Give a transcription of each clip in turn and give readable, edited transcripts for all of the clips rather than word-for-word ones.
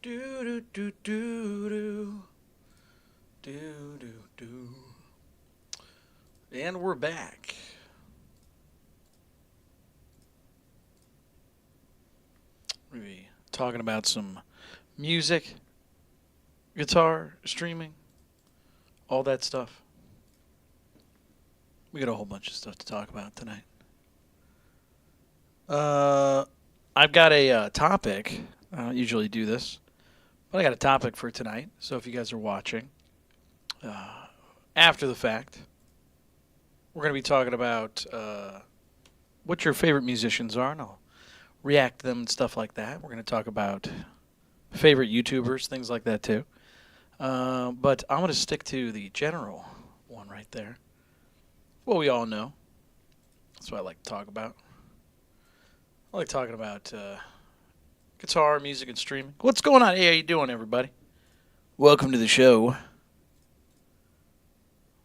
Do do do do do do do do. And we're back. We'll be talking about some music, guitar, streaming, all that stuff. We got a whole bunch of stuff to talk about tonight. Uh, I've got a topic. I don't usually do this, but I got a topic for tonight. So if you guys are watching after the fact, we're going to be talking about what your favorite musicians are, and I'll react to them and stuff like that. We're going to talk about favorite YouTubers, things like that too. But I'm going to stick to the general one right there. What we all know. That's what I like to talk about. I like talking about guitar, music, and streaming. What's going on? Hey, how you doing, everybody? Welcome to the show.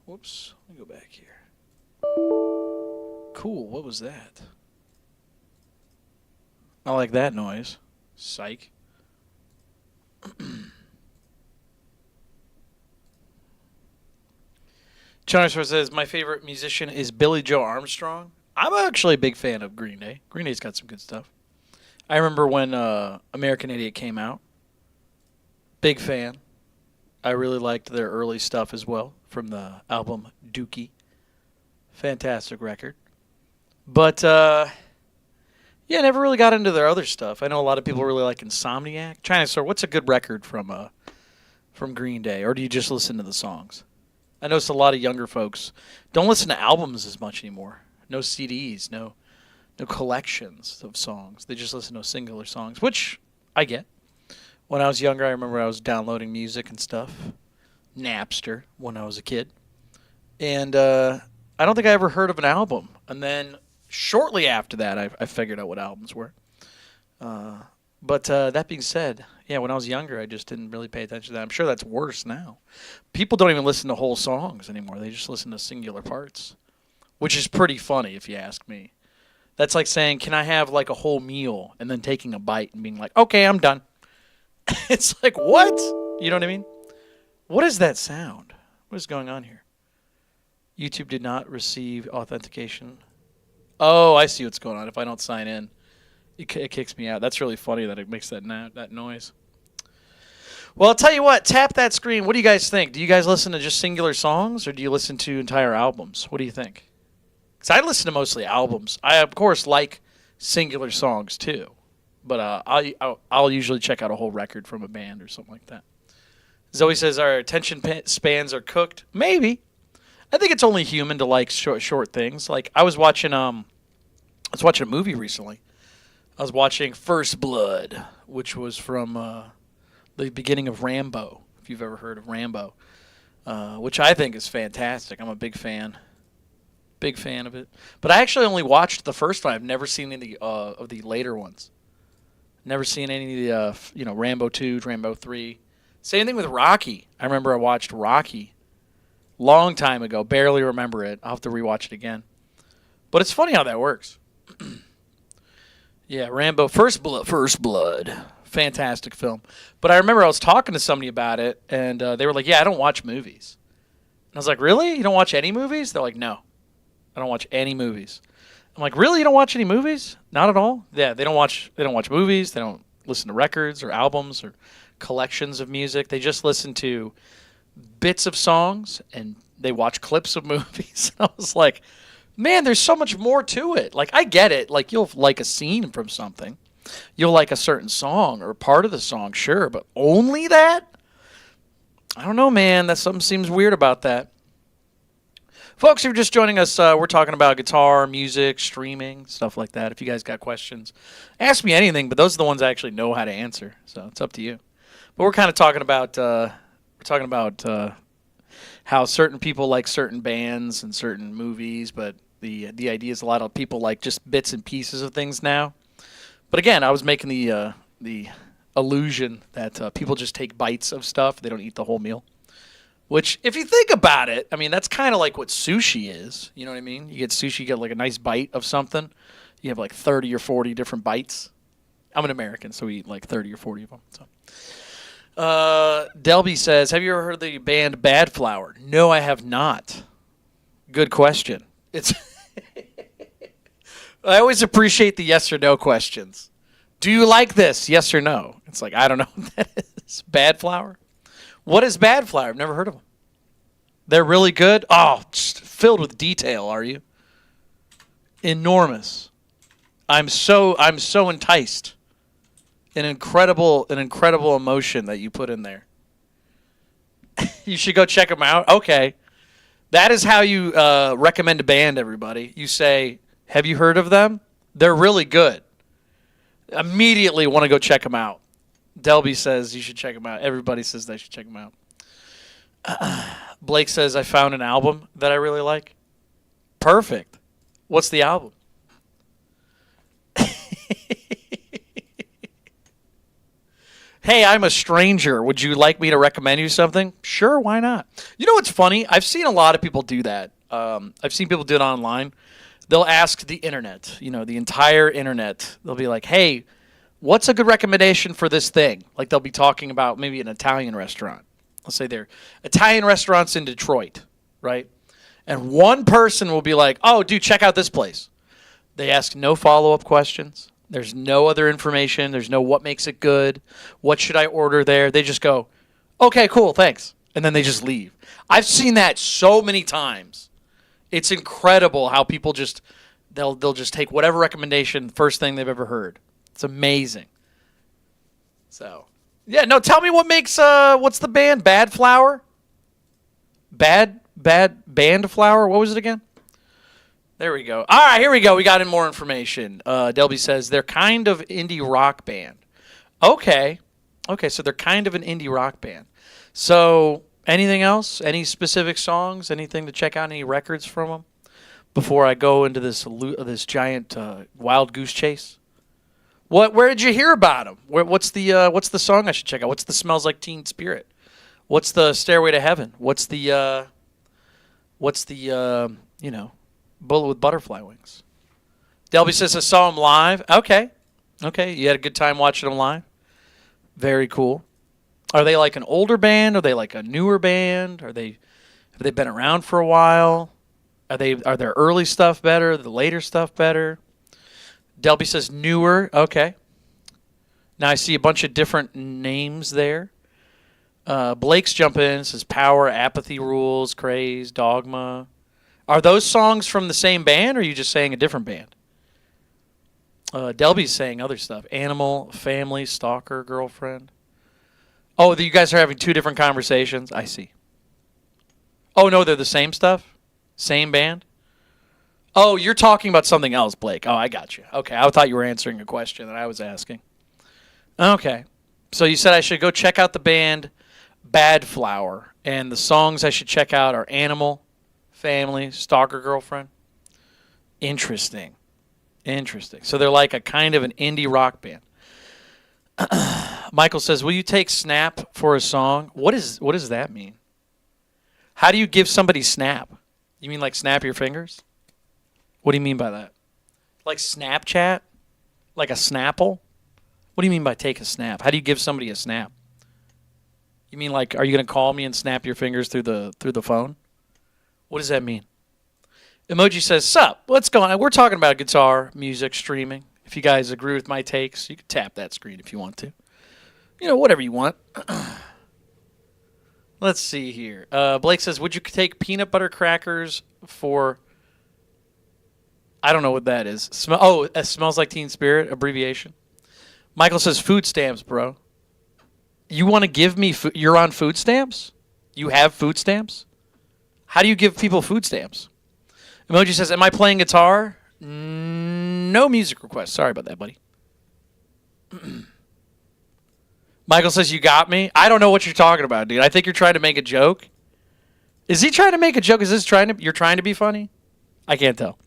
Whoops. Let me go back here. Cool. What was that? I like that noise. Psych. Chinosaur says, my favorite musician is Billy Joe Armstrong. I'm actually a big fan of Green Day. Green Day's got some good stuff. I remember when American Idiot came out. Big fan. I really liked their early stuff as well from the album Dookie. Fantastic record. But, yeah, never really got into their other stuff. I know a lot of people really like Insomniac. Chinosaur, what's a good record from Green Day? Or do you just listen to the songs? I notice a lot of younger folks don't listen to albums as much anymore. No CDs, no collections of songs. They just listen to singular songs, which I get. When I was younger, I remember I was downloading music and stuff. Napster when I was a kid. And I don't think I ever heard of an album. And then shortly after that, I figured out what albums were. But that being said, yeah, when I was younger, I just didn't really pay attention to that. I'm sure that's worse now. People don't even listen to whole songs anymore. They just listen to singular parts, which is pretty funny if you ask me. That's like saying, can I have like a whole meal and then taking a bite and being like, okay, I'm done. It's like, what? You know what I mean? What is that sound? What is going on here? YouTube did not receive authentication. Oh, I see what's going on. If I don't sign in, it kicks me out. That's really funny that it makes that noise. Well, I'll tell you what. Tap that screen. What do you guys think? Do you guys listen to just singular songs, or do you listen to entire albums? What do you think? Because I listen to mostly albums. I, of course, like singular songs, too. But I'll usually check out a whole record from a band or something like that. Zoe says our attention spans are cooked. Maybe. I think it's only human to like short things. Like, I was watching a movie recently. I was watching First Blood, which was from the beginning of Rambo, if you've ever heard of Rambo, which I think is fantastic. I'm a big fan. Big fan of it. But I actually only watched the first one. I've never seen any of the later ones. Never seen any of the, Rambo 2, Rambo 3. Same thing with Rocky. I remember I watched Rocky long time ago. Barely remember it. I'll have to rewatch it again. But it's funny how that works. Yeah, Rambo, First Blood. Fantastic film. But I remember I was talking to somebody about it, and they were like, yeah, I don't watch movies. And I was like, really? You don't watch any movies? They're like, no. I don't watch any movies. I'm like, really? You don't watch any movies? Not at all? Yeah, they don't watch movies. They don't listen to records or albums or collections of music. They just listen to bits of songs, and they watch clips of movies. I was like, man, there's so much more to it. Like, I get it. Like, you'll like a scene from something. You'll like a certain song or part of the song, sure, but only that? I don't know, man. That something seems weird about that. Folks, if you're just joining us, we're talking about guitar, music, streaming, stuff like that. If you guys got questions, ask me anything, but those are the ones I actually know how to answer, so it's up to you. But we're kind of talking about how certain people like certain bands and certain movies, but the idea is a lot of people like just bits and pieces of things now. But again, I was making the illusion that people just take bites of stuff; they don't eat the whole meal. Which, if you think about it, I mean, that's kind of like what sushi is. You know what I mean? You get sushi, you get like a nice bite of something. You have like 30 or 40 different bites. I'm an American, so we eat like 30 or 40 of them. So Delby says, have you ever heard of the band Bad Flower? No, I have not. Good question. It's. I always appreciate the yes or no questions. Do you like this? Yes or no? It's like, I don't know what that is. Bad Flower? What is Bad Flower? I've never heard of them. They're really good? Oh, just filled with detail, are you? Enormous. I'm so enticed. An incredible emotion that you put in there. You should go check them out. Okay. That is how you recommend a band, everybody. You say, have you heard of them? They're really good. Immediately want to go check them out. Delby says you should check them out. Everybody says they should check them out. Blake says, I found an album that I really like. Perfect. What's the album? Hey, I'm a stranger. Would you like me to recommend you something? Sure, why not? You know what's funny? I've seen a lot of people do that. I've seen people do it online. They'll ask the internet, the entire internet. They'll be like, hey, what's a good recommendation for this thing? Like they'll be talking about maybe an Italian restaurant. Let's say they're Italian restaurants in Detroit, right? And one person will be like, oh, dude, check out this place. They ask no follow-up questions. There's no other information. There's no what makes it good. What should I order there? They just go, okay, cool, thanks. And then they just leave. I've seen that so many times. It's incredible how people just, they'll just take whatever recommendation, first thing they've ever heard. It's amazing. So, yeah, no, tell me what makes, what's the band? Bad Flower? Band Flower? What was it again? There we go. All right, here we go. We got in more information. Delby says they're kind of indie rock band. Okay, so they're kind of an indie rock band. So anything else? Any specific songs? Anything to check out? Any records from them? Before I go into this giant wild goose chase. Where did you hear about them? What's the song I should check out? What's the Smells Like Teen Spirit? What's the Stairway to Heaven? What's the Bullet with Butterfly Wings? Delby says I saw him live. Okay. You had a good time watching them live. Very cool. Are they like an older band? Are they like a newer band? Have they been around for a while? Are their early stuff better? The later stuff better? Delby says newer. Okay. Now I see a bunch of different names there. Blake's jumping in. Says Power, Apathy Rules, Craze, Dogma. Are those songs from the same band, or are you just saying a different band? Delby's saying other stuff. Animal, Family, Stalker, Girlfriend. Oh, you guys are having two different conversations? I see. Oh, no, they're the same stuff? Same band? Oh, you're talking about something else, Blake. Oh, I got you. Okay, I thought you were answering a question that I was asking. Okay. So you said I should go check out the band Bad Flower, and the songs I should check out are Animal, Family, Stalker, Girlfriend. Interesting. So they're like a kind of an indie rock band. Michael says, will you take snap for a song? What does that mean? How do you give somebody snap? You mean like snap your fingers? What do you mean by that? Like Snapchat? Like a Snapple? What do you mean by take a snap? How do you give somebody a snap? You mean like, are you going to call me and snap your fingers through the phone? What does that mean? Emoji says, sup, what's going on? We're talking about guitar, music, streaming. If you guys agree with my takes, you can tap that screen if you want to. Whatever you want. Let's see here. Blake says, would you take peanut butter crackers for... I don't know what that is. It Smells Like Teen Spirit, abbreviation. Michael says, food stamps, bro. You want to give me food? You're on food stamps? You have food stamps? How do you give people food stamps? Emoji says, am I playing guitar? No music request. Sorry about that, buddy. Michael says, you got me? I don't know what you're talking about, dude. I think you're trying to make a joke. Is he trying to make a joke? Is this you're trying to be funny? I can't tell.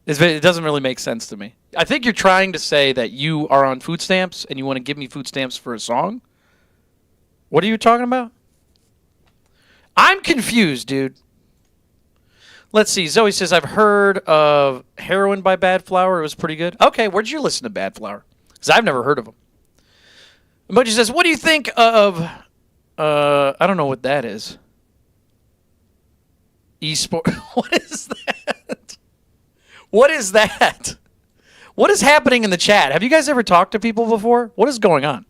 It doesn't really make sense to me. I think you're trying to say that you are on food stamps and you want to give me food stamps for a song? What are you talking about? I'm confused, dude. Let's see. Zoe says, I've heard of Heroin by Bad Flower. It was pretty good. Okay, where'd you listen to Bad Flower? Because I've never heard of them. Emoji says, what do you think of, I don't know what that is. Esport. What is that? What is that? What is happening in the chat? Have you guys ever talked to people before? What is going on?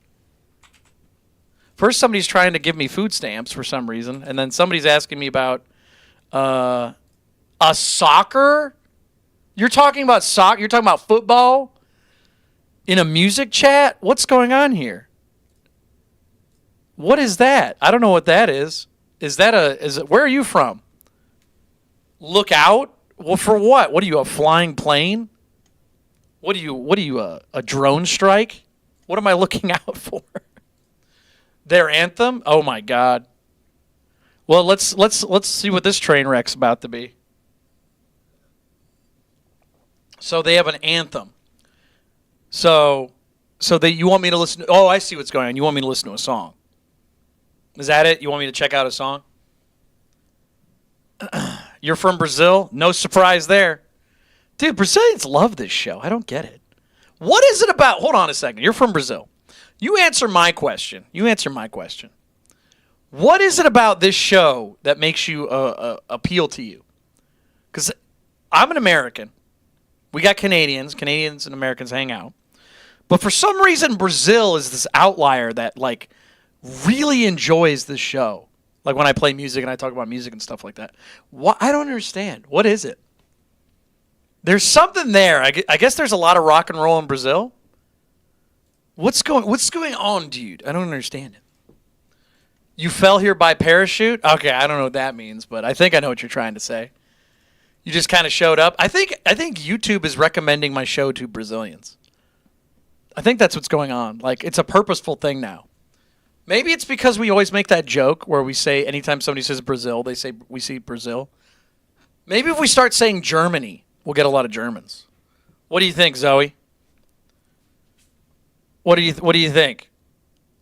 First, somebody's trying to give me food stamps for some reason, and then somebody's asking me about a soccer. You're talking about soccer? You're talking about football in a music chat? What's going on here? What is that? I don't know what that is. Where are you from? Look out? Well, for what? What are you, a flying plane? What are you, a drone strike? What am I looking out for? Their anthem? Oh my God. Well, let's see what this train wreck's about to be. So they have an anthem. So you want me to listen to, oh, I see what's going on. You want me to listen to a song. Is that it? You want me to check out a song? You're from Brazil? No surprise there. Dude, Brazilians love this show. I don't get it. What is it about? Hold on a second. You're from Brazil. You answer my question. What is it about this show that makes you appeal to you? Because I'm an American. We got Canadians. Canadians and Americans hang out. But for some reason, Brazil is this outlier that, like, really enjoys this show. Like when I play music and I talk about music and stuff like that. What? I don't understand. What is it? There's something there. I guess there's a lot of rock and roll in Brazil. What's going on, dude? I don't understand it. You fell here by parachute? Okay, I don't know what that means, but I think I know what you're trying to say. You just kind of showed up. I think YouTube is recommending my show to Brazilians. I think that's what's going on. Like, it's a purposeful thing now. Maybe it's because we always make that joke where we say anytime somebody says Brazil, they say we see Brazil. Maybe if we start saying Germany, we'll get a lot of Germans. What do you think, Zoe? What do you think?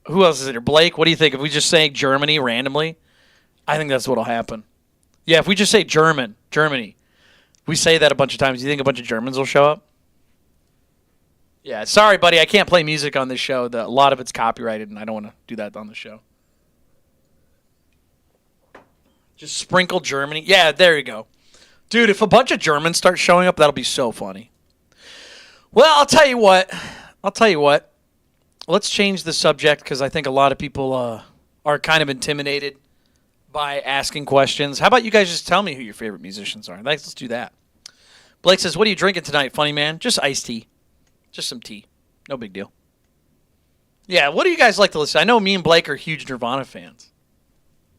Who else is in here? Blake, what do you think? If we just say Germany randomly, I think that's what'll happen. Yeah, if we just say Germany, we say that a bunch of times. Do you think a bunch of Germans will show up? Yeah, sorry, buddy. I can't play music on this show. A lot of it's copyrighted, and I don't want to do that on the show. Just sprinkle Germany. Yeah, there you go. Dude, if a bunch of Germans start showing up, that'll be so funny. Well, I'll tell you what. Let's change the subject because I think a lot of people are kind of intimidated by asking questions. How about you guys just tell me who your favorite musicians are? Let's do that. Blake says, what are you drinking tonight, funny man? Just iced tea. Just some tea. No big deal. Yeah, what do you guys like to listen to? I know me and Blake are huge Nirvana fans.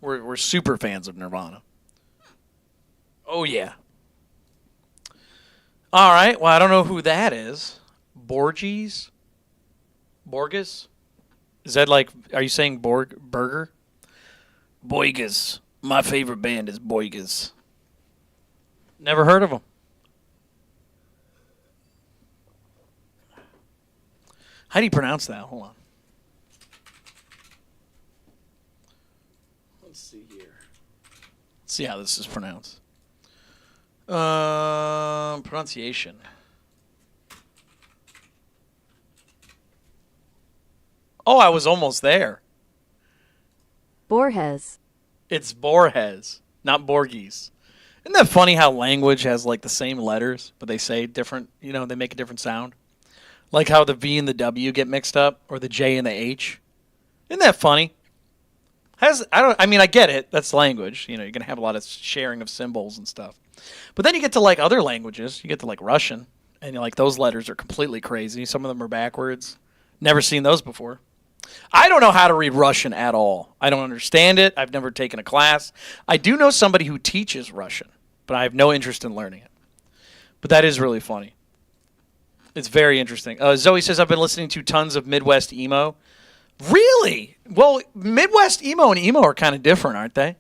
We're super fans of Nirvana. Oh, yeah. All right. Well, I don't know who that is. Borges? Is that like, are you saying burger? Boigas. My favorite band is Boigas. Never heard of them. How do you pronounce that? Hold on. Let's see here. Let's see how this is pronounced. Pronunciation. Oh, I was almost there. Borges. It's Borges, not Borges. Isn't that funny how language has like the same letters, but they say different, they make a different sound? Like how the V and the W get mixed up, or the J and the H. Isn't that funny? I get it. That's language. You're going to have a lot of sharing of symbols and stuff. But then you get to like other languages. You get to like Russian, and like those letters are completely crazy. Some of them are backwards. Never seen those before. I don't know how to read Russian at all. I don't understand it. I've never taken a class. I do know somebody who teaches Russian, but I have no interest in learning it. But that is really funny. It's very interesting. Zoe says, I've been listening to tons of Midwest emo. Really? Well, Midwest emo and emo are kind of different, aren't they?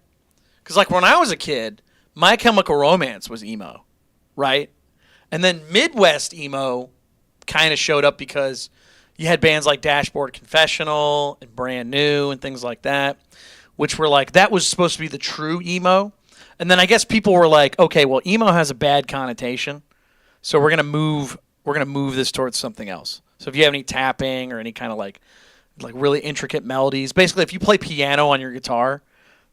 Because like when I was a kid, My Chemical Romance was emo, right? And then Midwest emo kind of showed up because you had bands like Dashboard Confessional and Brand New and things like that, which were like, that was supposed to be the true emo. And then I guess people were like, okay, well, emo has a bad connotation, so we're gonna move this towards something else. So if you have any tapping or any kind of like like really intricate melodies. Basically, if you play piano on your guitar,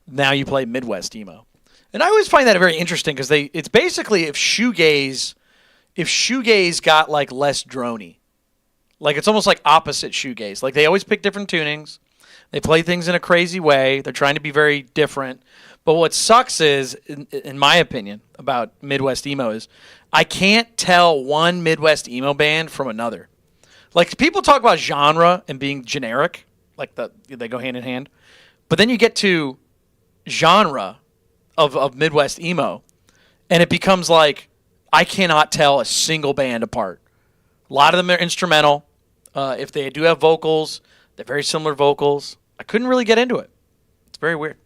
now you play Midwest emo. And I always find that very interesting because it's basically if shoegaze got like less droney. Like it's almost like opposite shoegaze. Like they always pick different tunings. They play things in a crazy way. They're trying to be very different. But what sucks is, in my opinion, about Midwest emo is I can't tell one Midwest emo band from another. Like people talk about genre and being generic, like they go hand in hand. But then you get to genre of Midwest emo, and it becomes like I cannot tell a single band apart. A lot of them are instrumental. If they do have vocals, they're very similar vocals. I couldn't really get into it. It's very weird.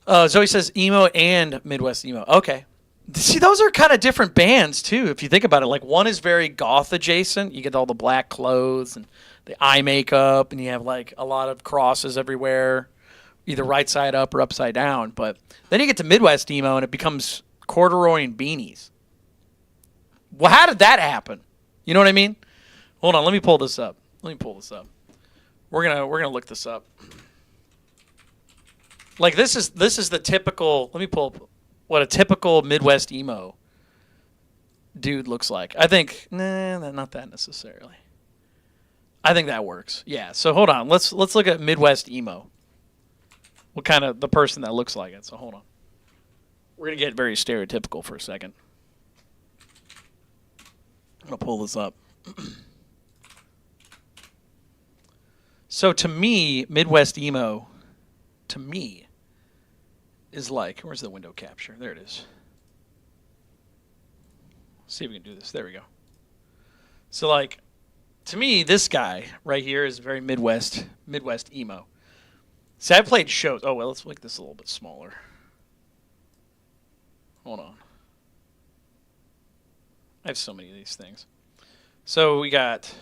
Zoe says emo and Midwest emo. Okay. See, those are kind of different bands, too, if you think about it. Like, one is very goth adjacent. You get all the black clothes and the eye makeup, and you have, like, a lot of crosses everywhere, either right side up or upside down. But then you get to Midwest emo, and it becomes corduroy and beanies. Well, how did that happen? You know what I mean? Hold on, let me pull this up. We're gonna look this up. Like this is the typical. Let me pull up what a typical Midwest emo dude looks like. I think not that necessarily. I think that works. Yeah. So hold on. Let's look at Midwest emo. What kind of the person that looks like it? So hold on. We're gonna get very stereotypical for a second. I'm gonna pull this up. So to me, Midwest emo, is like, where's the window capture? There it is. Let's see if we can do this. There we go. So like, to me, this guy right here is very Midwest emo. See, I've played shows. Oh, well, let's make this a little bit smaller. Hold on. I have so many of these things. So we got...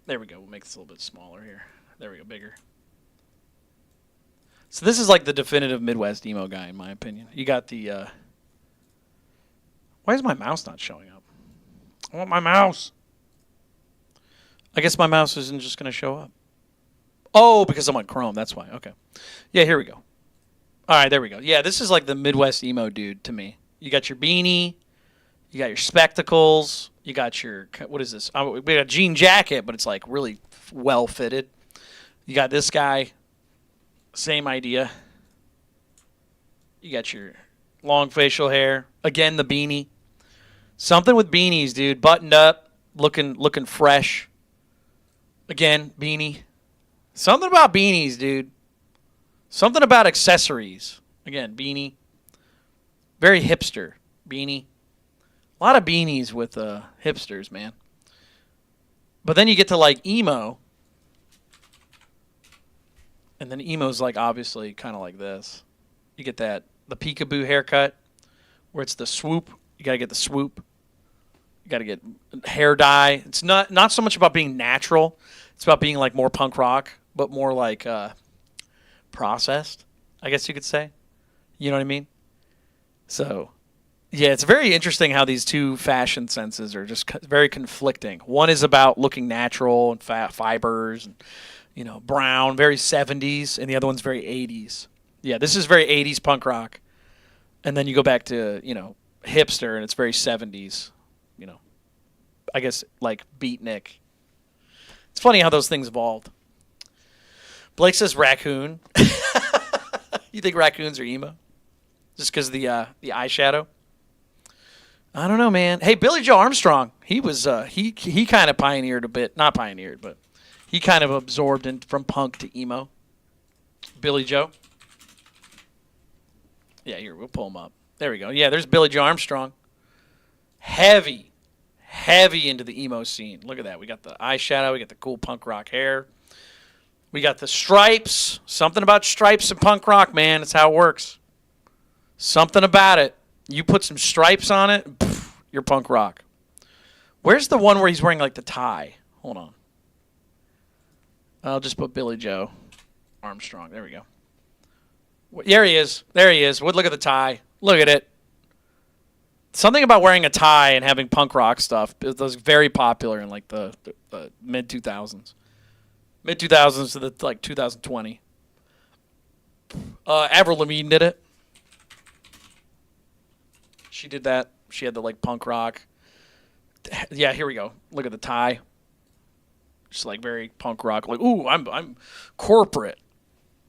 There we go. We'll make this a little bit smaller here. There we go. Bigger. So this is like the definitive Midwest emo guy, in my opinion. You got the... Why is my mouse not showing up? I want my mouse. I guess my mouse isn't just going to show up. Oh, because I'm on Chrome. That's why. Okay. Yeah, here we go. All right, there we go. Yeah, this is like the Midwest emo dude to me. You got your beanie. You got your spectacles. You got your, what is this? We got a jean jacket, but it's like really well fitted. You got this guy. Same idea. You got your long facial hair. Again, the beanie. Something with beanies, dude. Buttoned up, looking fresh. Again, beanie. Something about beanies, dude. Something about accessories. Again, beanie. Very hipster. Beanie. A lot of beanies with hipsters, man. But then you get to like emo. And then emo's like obviously kind of like this. You get the peekaboo haircut where it's the swoop. You got to get the swoop. You got to get hair dye. It's not so much about being natural. It's about being like more punk rock, but more like processed, I guess you could say. You know what I mean? So, yeah, it's very interesting how these two fashion senses are just very conflicting. One is about looking natural and fibers and, you know, brown, very 70s, and the other one's very 80s. Yeah, this is very 80s punk rock. And then you go back to, you know, hipster, and it's very 70s, you know. I guess like beatnik. It's funny how those things evolved. Blake says raccoon. You think raccoons are emo? Just because of the eyeshadow? I don't know, man. Hey, Billy Joe Armstrong. He was he kind of pioneered a bit. Not pioneered, but he kind of absorbed from punk to emo. Billy Joe. Yeah, here, we'll pull him up. There we go. Yeah, there's Billy Joe Armstrong. Heavy into the emo scene. Look at that. We got the eyeshadow. We got the cool punk rock hair. We got the stripes. Something about stripes and punk rock, man. That's how it works. Something about it. You put some stripes on it, poof, you're punk rock. Where's the one where he's wearing like the tie? Hold on. I'll just put Billy Joe Armstrong. There we go. There he is. Look at the tie. Look at it. something about wearing a tie and having punk rock stuff. It was very popular in like the mid 2000s, mid 2000s to the like 2020. Avril Lavigne did it. She did that. She had the like punk rock. Yeah, here we go. Look at the tie. Just like very punk rock. Like, ooh, I'm corporate,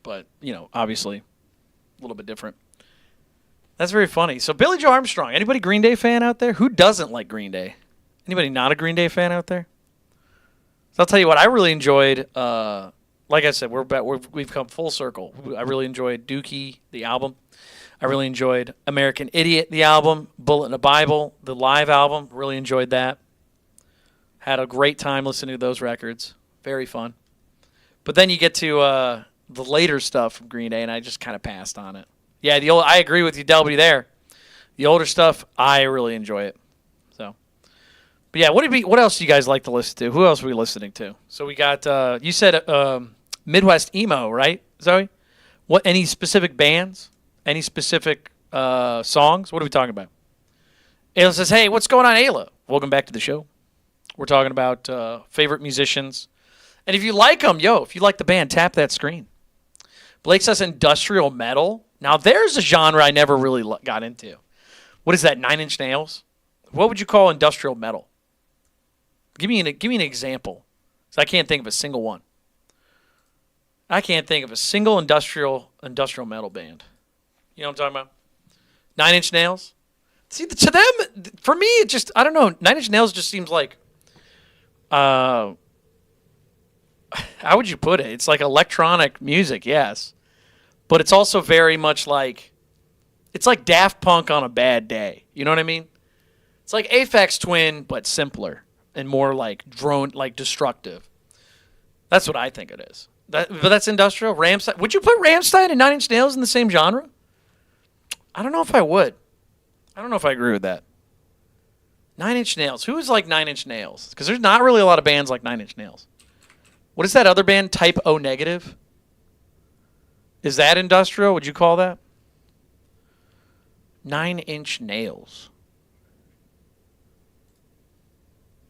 but obviously a little bit different. That's very funny. So Billie Joe Armstrong. Anybody Green Day fan out there? Who doesn't like Green Day? Anybody not a Green Day fan out there? So I'll tell you what. I really enjoyed. Like I said, we've come full circle. I really enjoyed Dookie, the album. I really enjoyed American Idiot, the album. Bullet in a Bible, the live album. Really enjoyed that. Had a great time listening to those records. Very fun. But then you get to the later stuff from Green Day, and I just kind of passed on it. Yeah, I agree with you, Delby, there. The older stuff, I really enjoy it. So, but yeah, what else do you guys like to listen to? Who else are we listening to? So we got you said Midwest emo, right, Zoe? What? Any specific bands? Any specific songs? What are we talking about? Ayla says, "Hey, what's going on, Ayla? Welcome back to the show. We're talking about favorite musicians, and if you like them, if you like the band, tap that screen." Blake says industrial metal. Now, there's a genre I never really got into. What is that, Nine Inch Nails? What would you call industrial metal? Give me an example. 'Cause I can't think of a single one. I can't think of a single industrial metal band. You know what I'm talking about? Nine Inch Nails? See, to them, for me, it just, I don't know. Nine Inch Nails just seems like, how would you put it? It's like electronic music, yes. But it's also very much like, it's like Daft Punk on a bad day. You know what I mean? It's like Aphex Twin, but simpler and more like drone, like destructive. That's what I think it is. But that's industrial. Rammstein. Would you put Rammstein and Nine Inch Nails in the same genre? I don't know if I would. I don't know if I agree with that. Nine Inch Nails. Who is like Nine Inch Nails? Because there's not really a lot of bands like Nine Inch Nails. What is that other band? Type O Negative? Is that industrial? Would you call that? Nine Inch Nails.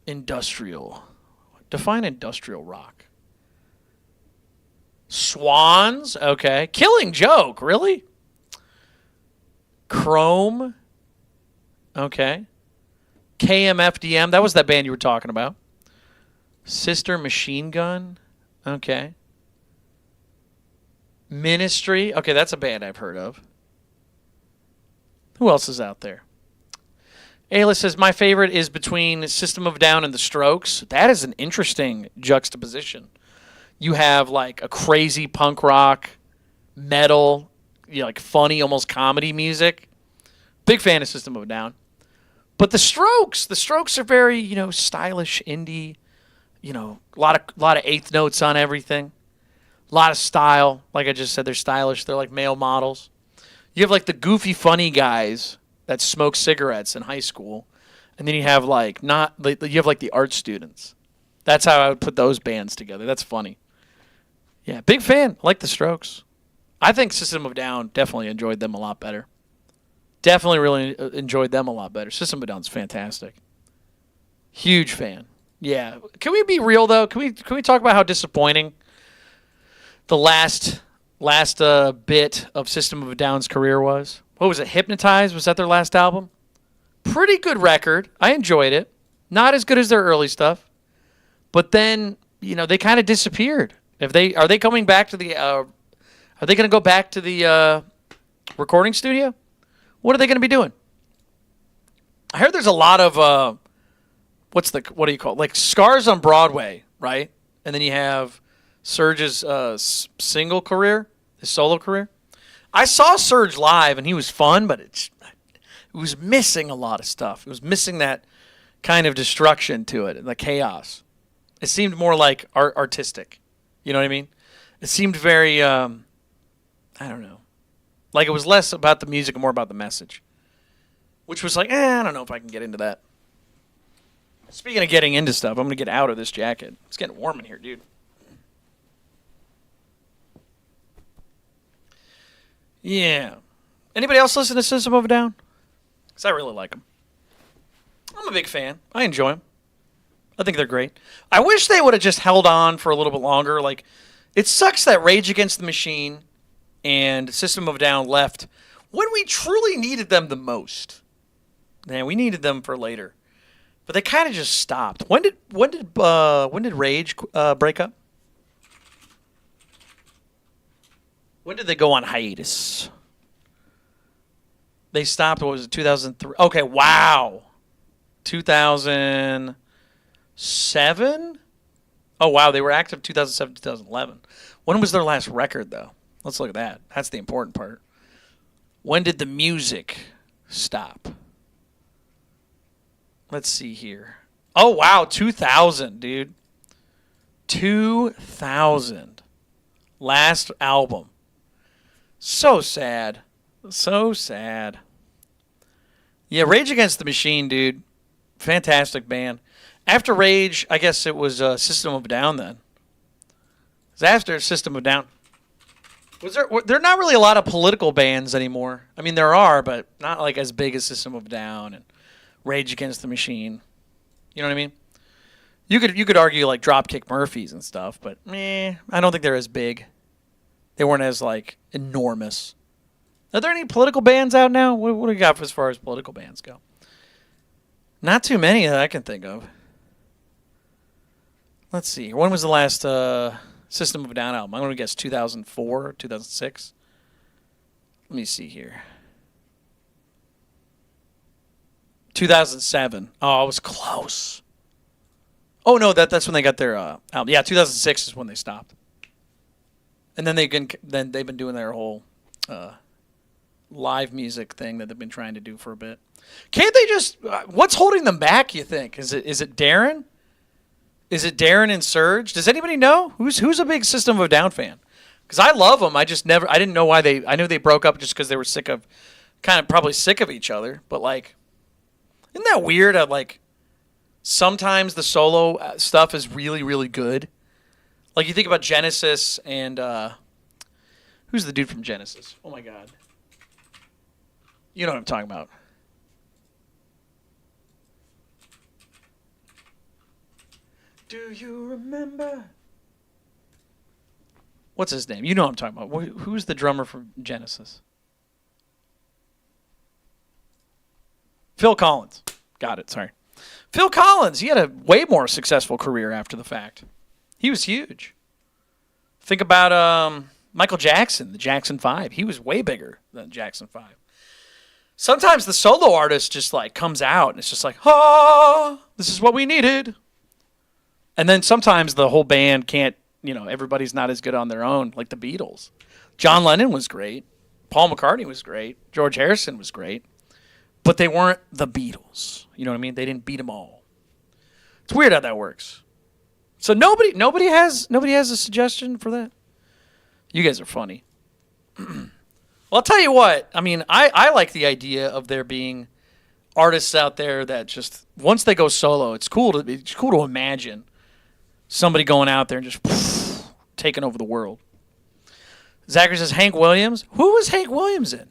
Industrial. Define industrial rock. Swans? Okay. Killing Joke? Really? Chrome? Okay. KMFDM? That was that band you were talking about. Sister Machine Gun? Okay. Ministry? Okay, that's a band I've heard of. Who else is out there? Ayla says, my favorite is between System of a Down and The Strokes. That is an interesting juxtaposition. You have like a crazy punk rock, metal, like funny, almost comedy music. Big fan of System of a Down. But The Strokes are very, stylish, indie, a lot of eighth notes on everything. A lot of style. Like I just said, they're stylish. They're like male models. You have like the goofy, funny guys that smoke cigarettes in high school, and then you have like the art students. That's how I would put those bands together. That's funny. Yeah, big fan. I like the Strokes. I think System of a Down, definitely enjoyed them a lot better. Definitely really enjoyed them a lot better. System of a Down's fantastic. Huge fan. Yeah. Can we be real though? Can we talk about how disappointing the last bit of System of a Down's career was? What was it? Hypnotize? Was that their last album? Pretty good record. I enjoyed it. Not as good as their early stuff. But then, they kind of disappeared. Are they coming back to the are they going to go back to the recording studio? What are they going to be doing? I heard there's a lot of what do you call it? Like Scars on Broadway, right? And then you have Serge's single career, his solo career. I saw Serge live, and he was fun, but it was missing a lot of stuff. It was missing that kind of destruction to it, and the chaos. It seemed more like artistic. You know what I mean? It seemed very, I don't know. Like it was less about the music and more about the message. Which was like, I don't know if I can get into that. Speaking of getting into stuff, I'm going to get out of this jacket. It's getting warm in here, dude. Yeah. Anybody else listen to System of a Down? Because I really like them. I'm a big fan. I enjoy them. I think they're great. I wish they would have just held on for a little bit longer. Like, it sucks that Rage Against the Machine and System of a Down left when we truly needed them the most. Man, we needed them for later, but they kind of just stopped. When did Rage break up? When did they go on hiatus? They stopped. What was it? 2003. Okay, wow. 2007. Oh wow, they were active 2007, 2011. When was their last record though? Let's look at that. That's the important part. When did the music stop? Let's see here. Oh, wow. 2000, dude. 2000. Last album. So sad. So sad. Yeah, Rage Against the Machine, dude. Fantastic band. After Rage, I guess it was System of a Down then. It was after System of a Down. There are not really a lot of political bands anymore. I mean, there are, but not like as big as System of a Down and Rage Against the Machine. You know what I mean? You could argue like Dropkick Murphys and stuff, but I don't think they're as big. They weren't as like enormous. Are there any political bands out now? What do you got as far as political bands go? Not too many that I can think of. Let's see. When was the last System of a Down album? I'm going to guess 2004, 2006. Let me see here. 2007. Oh, I was close. Oh no, that's when they got their album. Yeah, 2006 is when they stopped. And then they've been doing their whole live music thing that they've been trying to do for a bit. Can't they just? What's holding them back? You think is it Darren? Is it Darren and Serge? Does anybody know who's a big System of a Down fan? Because I love them. I didn't know why they. I knew they broke up just because they were probably sick of each other. But like, isn't that weird? Like, sometimes the solo stuff is really really good. Like you think about Genesis and who's the dude from Genesis? Oh my God, you know what I'm talking about. Do you remember? What's his name? You know what I'm talking about. Who's the drummer from Genesis? Phil Collins. Got it, sorry. Phil Collins, he had a way more successful career after the fact. He was huge. Think about Michael Jackson, the Jackson 5. He was way bigger than Jackson 5. Sometimes the solo artist just like comes out and it's just like, this is what we needed. And then sometimes the whole band can't, everybody's not as good on their own, like the Beatles. John Lennon was great. Paul McCartney was great. George Harrison was great. But they weren't the Beatles. You know what I mean? They didn't beat them all. It's weird how that works. So nobody has a suggestion for that? You guys are funny. Well, I'll tell you what. I mean, I like the idea of there being artists out there that just, once they go solo, it's cool to imagine somebody going out there and just taking over the world. Zachary says Hank Williams. Who was Hank Williams in?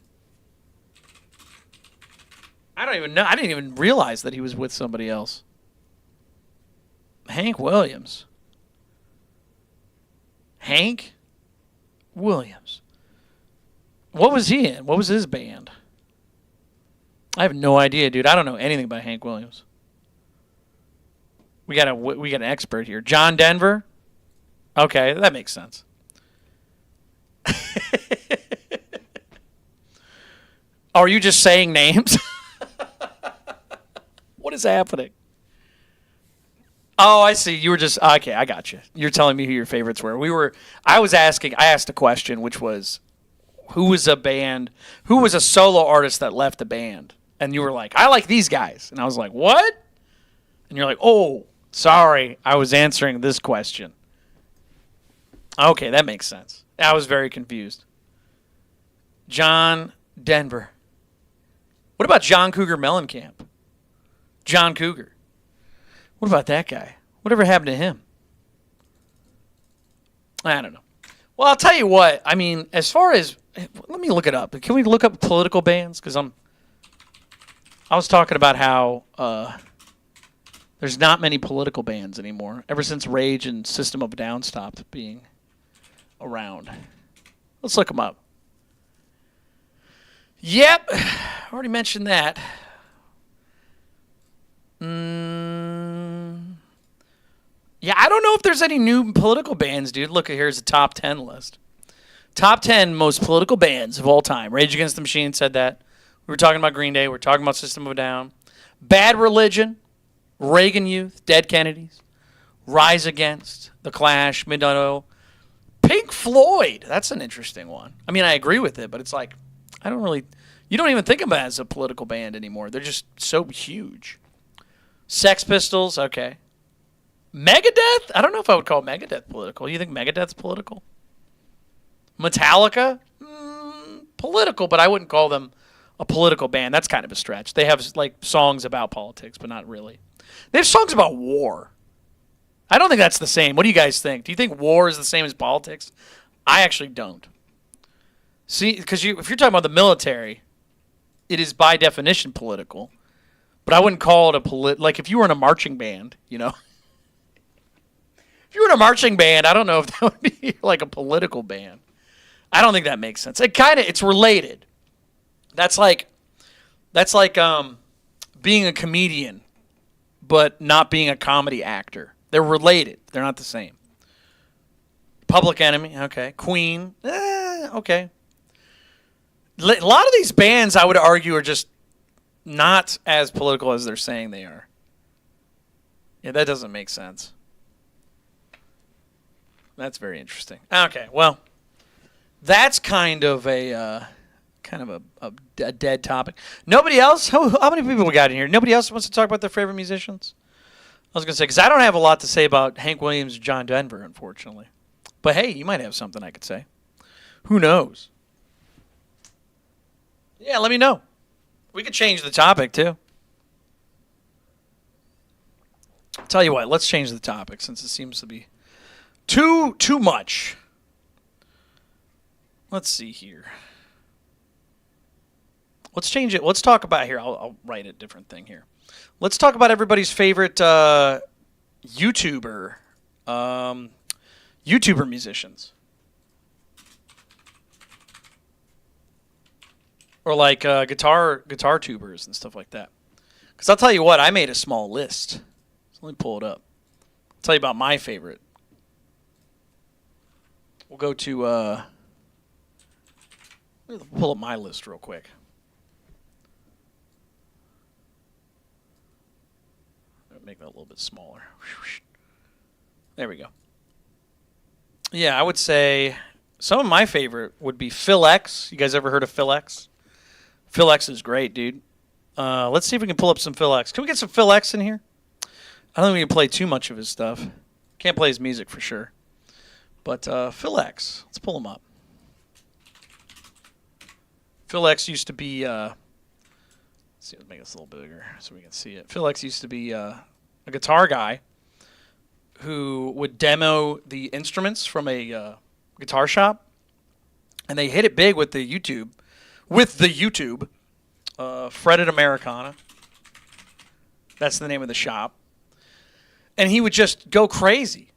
I don't even know. I didn't even realize that he was with somebody else. Hank Williams. Hank Williams. What was he in? What was his band? I have no idea, dude. I don't know anything about Hank Williams. We got an expert here. John Denver? Okay, that makes sense. Are you just saying names? What is happening? Oh, I see. You were just okay. I got you. You're telling me who your favorites were. I asked a question, which was, who was a solo artist that left the band? And you were like, I like these guys. And I was like, what? And you're like, oh, sorry, I was answering this question. Okay, that makes sense. I was very confused. John Denver. What about John Cougar Mellencamp? John Cougar. What about that guy? Whatever happened to him? I don't know. Well, I'll tell you what. I mean, as far as, let me look it up. Can we look up political bands? Because I was talking about how There's not many political bands anymore. Ever since Rage and System of a Down stopped being around. Let's look them up. Yep, already mentioned that. Yeah, I don't know if there's any new political bands, dude. Look, here's a top 10 list. Top 10 most political bands of all time. Rage Against the Machine said that. We were talking about Green Day. We were talking about System of a Down. Bad Religion, Reagan Youth, Dead Kennedys, Rise Against, The Clash, Midnight Oil. Pink Floyd, that's an interesting one. I mean, I agree with it, but it's like, you don't even think of it as a political band anymore. They're just so huge. Sex Pistols, okay. Megadeth? I don't know if I would call Megadeth political. You think Megadeth's political? Metallica? Political, but I wouldn't call them a political band. That's kind of a stretch. They have like songs about politics, but not really. They have songs about war. I don't think that's the same. What do you guys think? Do you think war is the same as politics? I actually don't. See, because if you're talking about the military, it is by definition political. But I wouldn't call it like if you were in a marching band, you know. If you were in a marching band, I don't know if that would be like a political band. I don't think that makes sense. It's related. That's like being a comedian, but not being a comedy actor. They're related. They're not the same. Public Enemy, okay. Queen, okay. A lot of these bands, I would argue, are just not as political as they're saying they are. Yeah, that doesn't make sense. That's very interesting. Okay, well, that's kind of a dead topic. Nobody else? How many people we got in here? Nobody else wants to talk about their favorite musicians? I was going to say, because I don't have a lot to say about Hank Williams or John Denver, unfortunately. But hey, you might have something I could say. Who knows? Yeah, let me know. We could change the topic, too. Tell you what, let's change the topic since it seems to be too much. Let's see here. Let's change it. Let's talk about here. I'll write a different thing here. Let's talk about everybody's favorite YouTuber musicians. Or like guitar tubers and stuff like that. Because I'll tell you what, I made a small list. So let me pull it up. I'll tell you about my favorite. We'll go to... let me pull up my list real quick. Make that a little bit smaller. There we go. Yeah, I would say some of my favorite would be Phil X. You guys ever heard of Phil X? Phil X is great, dude. Let's see if we can pull up some Phil X. Can we get some Phil X in here? I don't think we can play too much of his stuff. Can't play his music for sure. But Phil X, let's pull him up. Phil X used to be... let's see, let's make this a little bigger so we can see it. Phil X used to be a guitar guy who would demo the instruments from a guitar shop, and they hit it big with the YouTube. Fretted Americana. That's the name of the shop. And he would just go crazy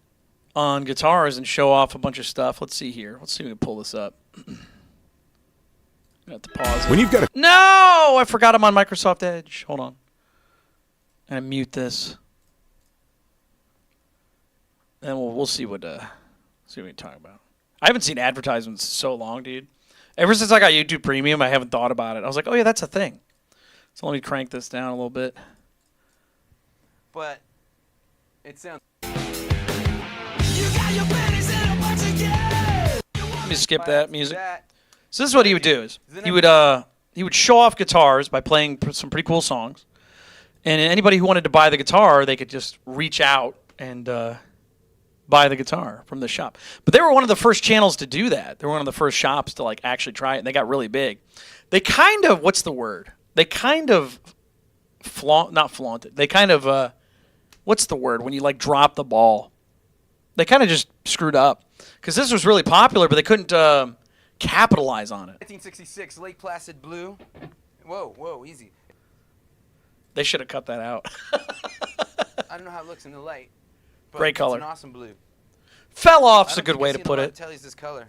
on guitars and show off a bunch of stuff. Let's see here. Let's see if we can pull this up. I have to pause it. When you've got a... No! I forgot I'm on Microsoft Edge. Hold on. And I mute this. And we'll see what we can talk about. I haven't seen advertisements so long, dude. Ever since I got YouTube Premium, I haven't thought about it. I was like, oh yeah, that's a thing. So let me crank this down a little bit. But it sounds... Let me skip that music. So this is what he would do: is he would show off guitars by playing some pretty cool songs, and anybody who wanted to buy the guitar, they could just reach out and buy the guitar from the shop. But they were one of the first channels to do that. They were one of the first shops to like actually try it, and they got really big. They kind of, what's the word? They kind of not flaunted. They kind of what's the word when you like drop the ball? They kind of just screwed up because this was really popular, but they couldn't capitalize on it. 1966, Lake Placid Blue. Whoa, easy. They should have cut that out. I don't know how it looks in the light. But Great color. It's an awesome blue. Fell off's I a don't good think way I've to seen put a lot it. of Telly's this color.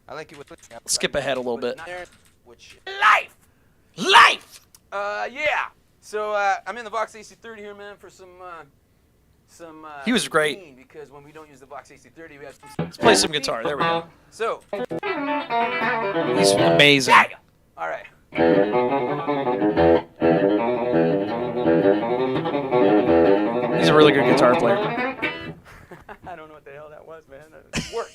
I like it with Skip ahead a little bit. Life. Life! Yeah. So I'm in the Vox AC30 here, man, for some. He was great. clean, because when we don't use the Vox AC30, we have some. Let's play some guitar. There we go. So. He's amazing. All right. He's a really good guitar player. I don't know what the hell that was, man. Just work.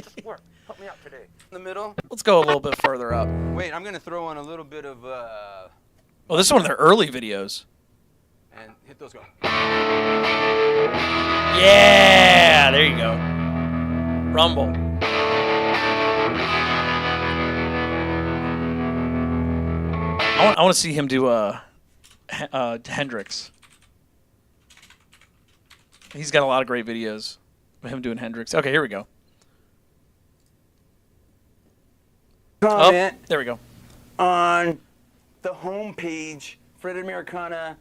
Just work. Help me out today. In the middle. Let's go a little bit further up. Wait, I'm gonna throw on a little bit of Oh, this is one of their early videos. and hit those go. Yeah, there you go. Rumble. I want to see him do Hendrix. He's got a lot of great videos of him doing Hendrix. Okay, here we go. Comment Oh, there we go. on the homepage, Fred Americana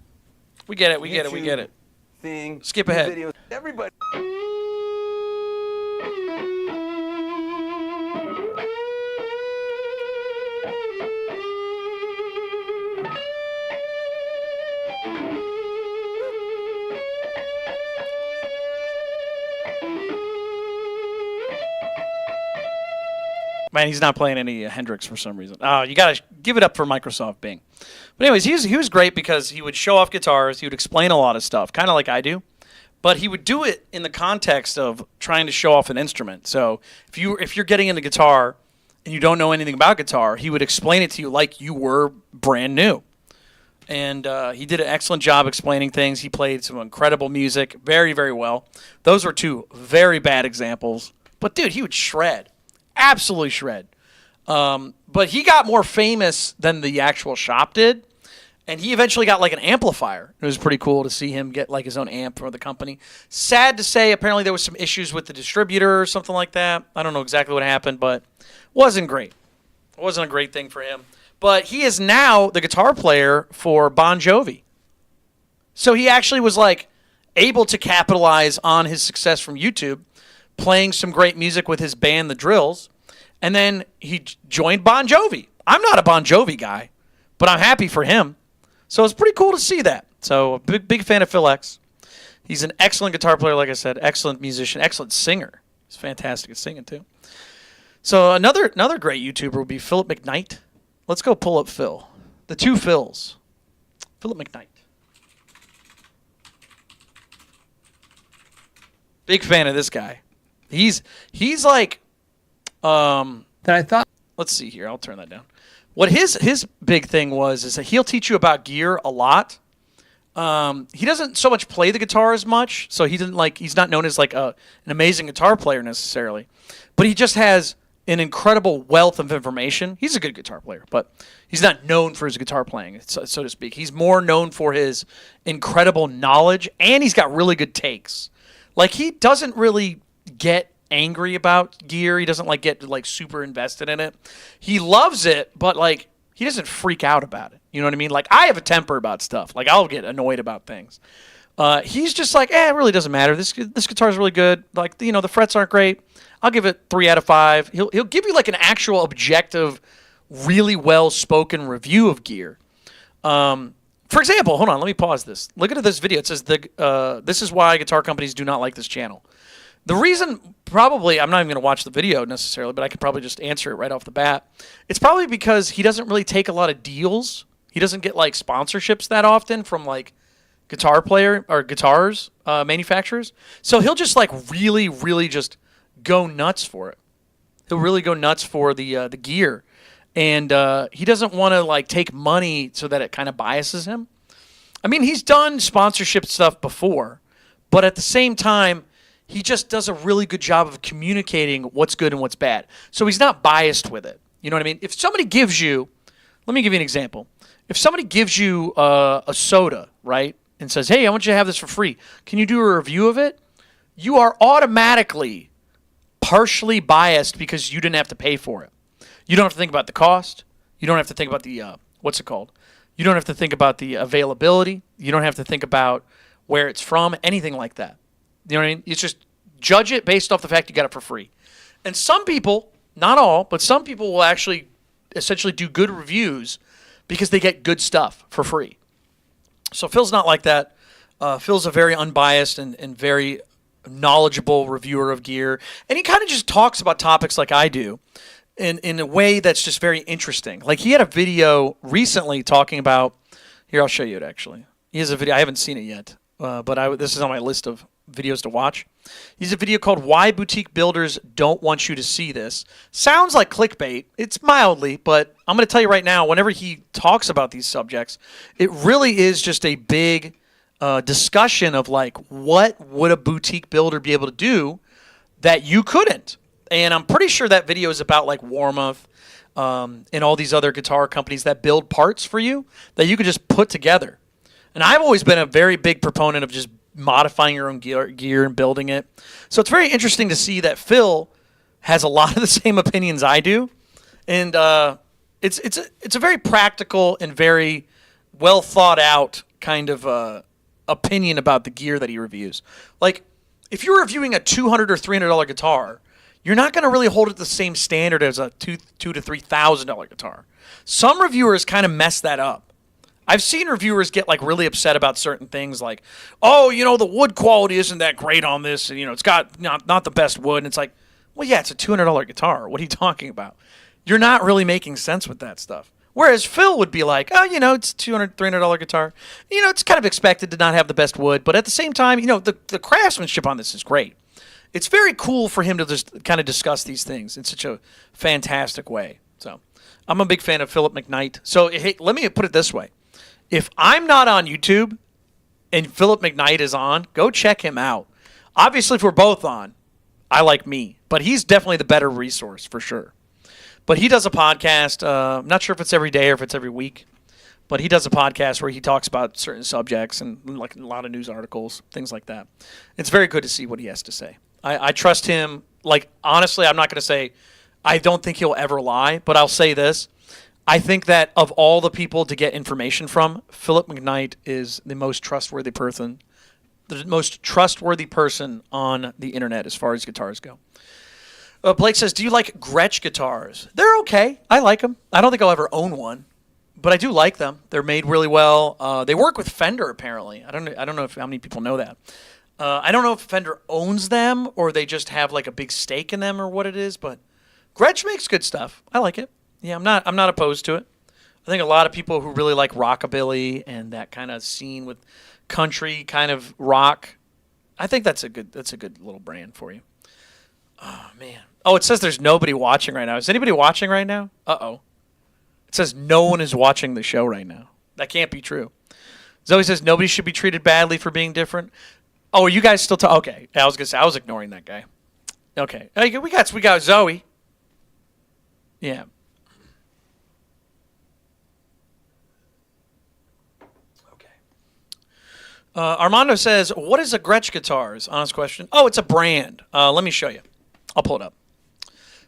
We get it. We get it. We get it. thing. Skip ahead. Videos. Everybody. Man, he's not playing any Hendrix for some reason. Oh, you got to give it up for Microsoft Bing. But anyways, he was great because he would show off guitars. He would explain a lot of stuff, kind of like I do. But he would do it in the context of trying to show off an instrument. So if you're getting into guitar and you don't know anything about guitar, he would explain it to you like you were brand new. And he did an excellent job explaining things. He played some incredible music very, very well. Those were two very bad examples. But, dude, he would shred. Absolutely shred. But he got more famous than the actual shop did. And he eventually got like an amplifier. It was pretty cool to see him get like his own amp for the company. Sad to say, apparently there was some issues with the distributor or something like that. I don't know exactly what happened, but wasn't great. It wasn't a great thing for him. But he is now the guitar player for Bon Jovi. So he actually was like able to capitalize on his success from YouTube, playing some great music with his band, The Drills, and then he joined Bon Jovi. I'm not a Bon Jovi guy, but I'm happy for him. So it's pretty cool to see that. So a big fan of Phil X. He's an excellent guitar player, like I said, excellent musician, excellent singer. He's fantastic at singing too. So another great YouTuber would be Philip McKnight. Let's go pull up Phil. The two Phils. Philip McKnight. Big fan of this guy. He's like that I thought. Let's see here. I'll turn that down. What his big thing was is that he'll teach you about gear a lot. He doesn't so much play the guitar as much, so he's not known as like an amazing guitar player necessarily, but he just has an incredible wealth of information. He's a good guitar player, but he's not known for his guitar playing, so to speak. He's more known for his incredible knowledge, and he's got really good takes. Like, he doesn't really get angry about gear. He doesn't get super invested in it. He loves it, but he doesn't freak out about it. You know what I mean? Like, I have a temper about stuff. Like, I'll get annoyed about things. He's just like, it really doesn't matter. This guitar's really good. Like, the frets aren't great. I'll give it 3 out of 5. He'll give you like an actual objective, really well spoken review of gear. For example, hold on, let me pause this. Look at this video. It says this is why guitar companies do not like this channel. The reason, probably, I'm not even going to watch the video necessarily, but I could probably just answer it right off the bat. It's probably because he doesn't really take a lot of deals. He doesn't get sponsorships that often from guitar player or guitars manufacturers. So he'll just really, really just go nuts for it. He'll really go nuts for the gear, and he doesn't want to take money so that it kind of biases him. I mean, he's done sponsorship stuff before, but at the same time, he just does a really good job of communicating what's good and what's bad. So he's not biased with it. You know what I mean? If somebody gives you, let me give you an example. If somebody gives you a soda, right, and says, hey, I want you to have this for free, can you do a review of it? You are automatically partially biased because you didn't have to pay for it. You don't have to think about the cost. You don't have to think about the, what's it called? You don't have to think about the availability. You don't have to think about where it's from, anything like that. You know what I mean? It's just judge it based off the fact you got it for free. And some people, not all, but some people will actually essentially do good reviews because they get good stuff for free. So Phil's not like that. Phil's a very unbiased and very knowledgeable reviewer of gear. And he kind of just talks about topics like I do in a way that's just very interesting. Like he had a video recently talking about, here, I'll show you it actually. He has a video, I haven't seen it yet, but this is on my list of videos to watch. He's a video called Why Boutique Builders Don't Want You to See This. Sounds like clickbait. It's mildly, but I'm going to tell you right now, whenever he talks about these subjects, it really is just a big discussion of like, what would a boutique builder be able to do that you couldn't? And I'm pretty sure that video is about like Warmoth and all these other guitar companies that build parts for you that you could just put together. And I've always been a very big proponent of just modifying your own gear and building it. So it's very interesting to see that Phil has a lot of the same opinions I do. And it's a very practical and very well thought out kind of opinion about the gear that he reviews. Like, if you're reviewing a $200 or $300 guitar, you're not going to really hold it the same standard as a $2,000 to $3,000 guitar. Some reviewers kind of mess that up. I've seen reviewers get like really upset about certain things, like, oh, the wood quality isn't that great on this, and it's got not the best wood. And it's like, well, yeah, it's a $200 guitar. What are you talking about? You're not really making sense with that stuff. Whereas Phil would be like, oh, it's a $200, $300 guitar. It's kind of expected to not have the best wood, but at the same time, the craftsmanship on this is great. It's very cool for him to just kind of discuss these things in such a fantastic way. So I'm a big fan of Philip McKnight. So hey, let me put it this way. If I'm not on YouTube and Philip McKnight is on, go check him out. Obviously, if we're both on, I like me. But he's definitely the better resource for sure. But he does a podcast. I'm not sure if it's every day or if it's every week. But he does a podcast where he talks about certain subjects and like a lot of news articles, things like that. It's very good to see what he has to say. I trust him. Like, honestly, I'm not going to say I don't think he'll ever lie, but I'll say this. I think that of all the people to get information from, Philip McKnight is the most trustworthy person on the internet as far as guitars go. Blake says, do you like Gretsch guitars? They're okay. I like them. I don't think I'll ever own one, but I do like them. They're made really well. They work with Fender, apparently. I don't know how many people know that. I don't know if Fender owns them or they just have like a big stake in them or what it is, but Gretsch makes good stuff. I like it. Yeah, I'm not opposed to it. I think a lot of people who really like rockabilly and that kind of scene with country kind of rock, I think that's a good little brand for you. Oh man. Oh, it says there's nobody watching right now. Is anybody watching right now? Uh-oh. It says no one is watching the show right now. That can't be true. Zoe says nobody should be treated badly for being different. Oh, are you guys still okay. I was gonna say I was ignoring that guy. Okay. Hey, we got Zoe. Yeah. Armando says, what is a Gretsch Guitars? Honest question. Oh, it's a brand. Let me show you. I'll pull it up.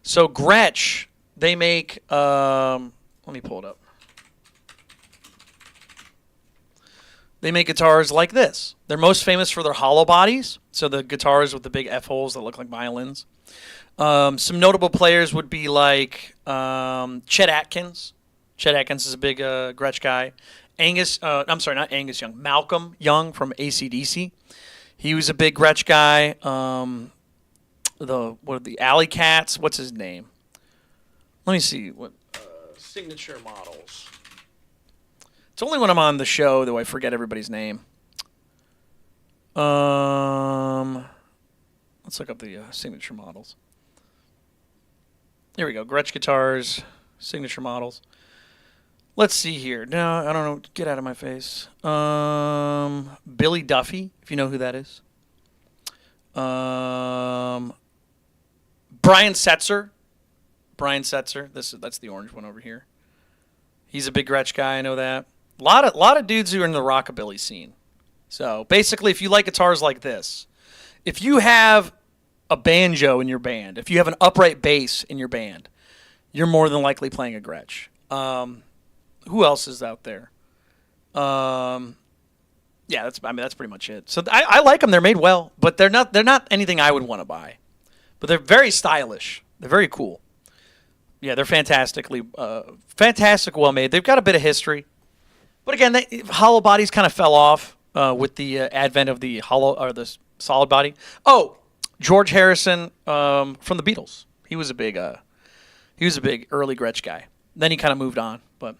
So Gretsch, they make, let me pull it up. They make guitars like this. They're most famous for their hollow bodies. So the guitars with the big F-holes that look like violins. Some notable players would be like Chet Atkins. Chet Atkins is a big Gretsch guy. Not Angus Young. Malcolm Young from AC/DC. He was a big Gretsch guy. The Alley Cats? What's his name? Let me see. What signature models? It's only when I'm on the show that I forget everybody's name. Let's look up the signature models. Here we go. Gretsch Guitars, signature models. Let's see here. No, I don't know. Get out of my face. Billy Duffy, if you know who that is. Brian Setzer. That's the orange one over here. He's a big Gretsch guy. I know that. A lot of dudes who are in the rockabilly scene. So basically, if you like guitars like this, if you have a banjo in your band, if you have an upright bass in your band, you're more than likely playing a Gretsch. Who else is out there? Yeah, that's pretty much it. So I like them. They're made well, but they're not anything I would want to buy. But they're very stylish. They're very cool. Yeah, they're fantastic, well made. They've got a bit of history, but again, hollow bodies kind of fell off with the advent of the hollow or the solid body. Oh, George Harrison from the Beatles. He was a big early Gretsch guy. Then he kind of moved on. But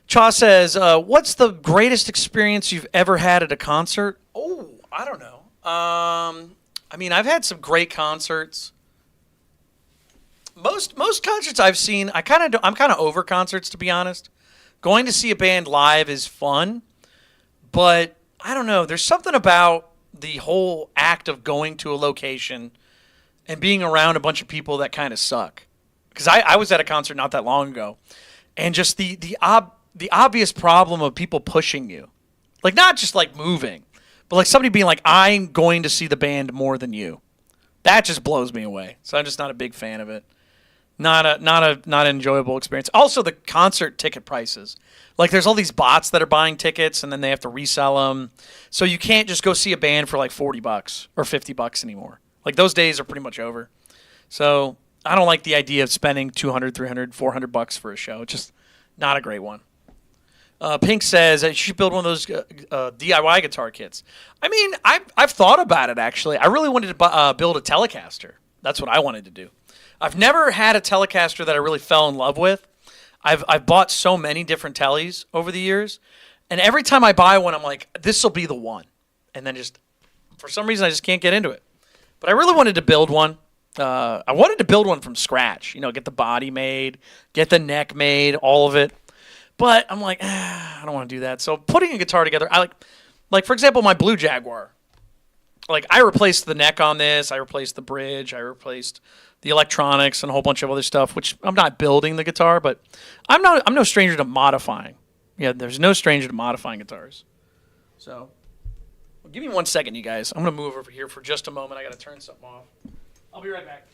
Chaw says, "What's the greatest experience you've ever had at a concert?" Oh, I don't know. I mean, I've had some great concerts. Most concerts I've seen, I'm kind of over concerts, to be honest. Going to see a band live is fun, but I don't know. There's something about the whole act of going to a location and being around a bunch of people that kind of suck. Because I was at a concert not that long ago, and just the obvious problem of people pushing you, like not just like moving, but like somebody being like, "I'm going to see the band more than you." That just blows me away. So I'm just not a big fan of it. Not an enjoyable experience. Also, the concert ticket prices. Like, there's all these bots that are buying tickets, and then they have to resell them. So you can't just go see a band for like $40 or $50 anymore. Like, those days are pretty much over. So I don't like the idea of spending $200, $300, $400 for a show. It's just not a great one. Pink says I should build one of those DIY guitar kits. I mean, I've thought about it, actually. I really wanted to build a Telecaster. That's what I wanted to do. I've never had a Telecaster that I really fell in love with. I've bought so many different Tellies over the years, and every time I buy one, I'm like, this will be the one. And then just, for some reason, I just can't get into it. But I really wanted to build one. I wanted to build one from scratch. You know, get the body made, get the neck made, all of it. But I'm like, I don't want to do that. So putting a guitar together, I like for example, my Blue Jaguar. Like, I replaced the neck on this. I replaced the bridge. I replaced the electronics and a whole bunch of other stuff, which I'm not building the guitar, but I'm no stranger to modifying. Yeah, there's no stranger to modifying guitars. So, well, give me 1 second, you guys. I'm going to move over here for just a moment. I got to turn something off. I'll be right back.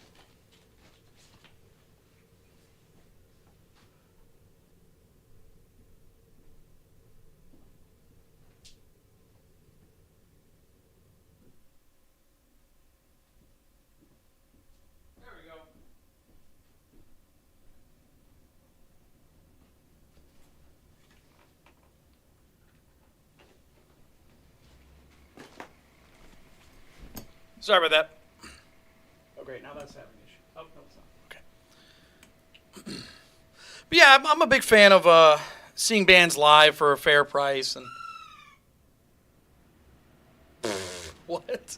Sorry about that. Oh, great. Now that's having an issue. Oh, no, it's not. Okay. But yeah, I'm a big fan of seeing bands live for a fair price. And what?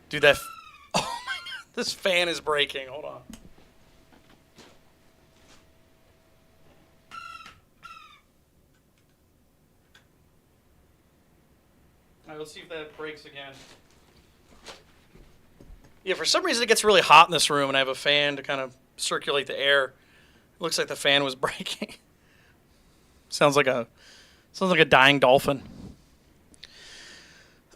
Dude, oh my God. This fan is breaking. Hold on. All right, let's see if that breaks again. Yeah, for some reason it gets really hot in this room, and I have a fan to kind of circulate the air. It looks like the fan was breaking. Sounds like a dying dolphin.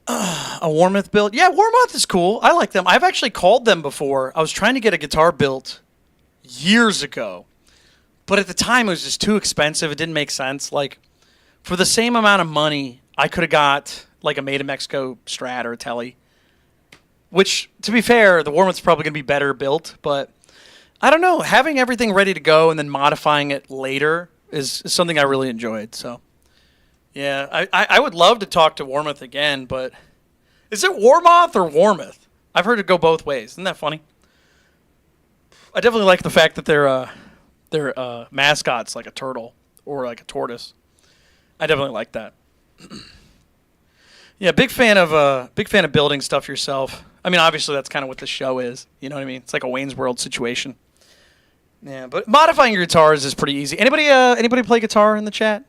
A Warmoth build? Yeah, Warmoth is cool. I like them. I've actually called them before. I was trying to get a guitar built years ago, but at the time it was just too expensive. It didn't make sense. Like, for the same amount of money, I could have got like a Made in Mexico Strat or a Tele. Which, to be fair, the Warmoth's probably going to be better built, but I don't know. Having everything ready to go and then modifying it later is something I really enjoyed. So, yeah, I would love to talk to Warmoth again, but is it Warmoth or Warmoth? I've heard it go both ways. Isn't that funny? I definitely like the fact that their mascot's like a turtle or like a tortoise. I definitely like that. Yeah, big fan of building stuff yourself. I mean, obviously that's kind of what the show is. You know what I mean? It's like a Wayne's World situation. Yeah, but modifying your guitars is pretty easy. Anybody play guitar in the chat?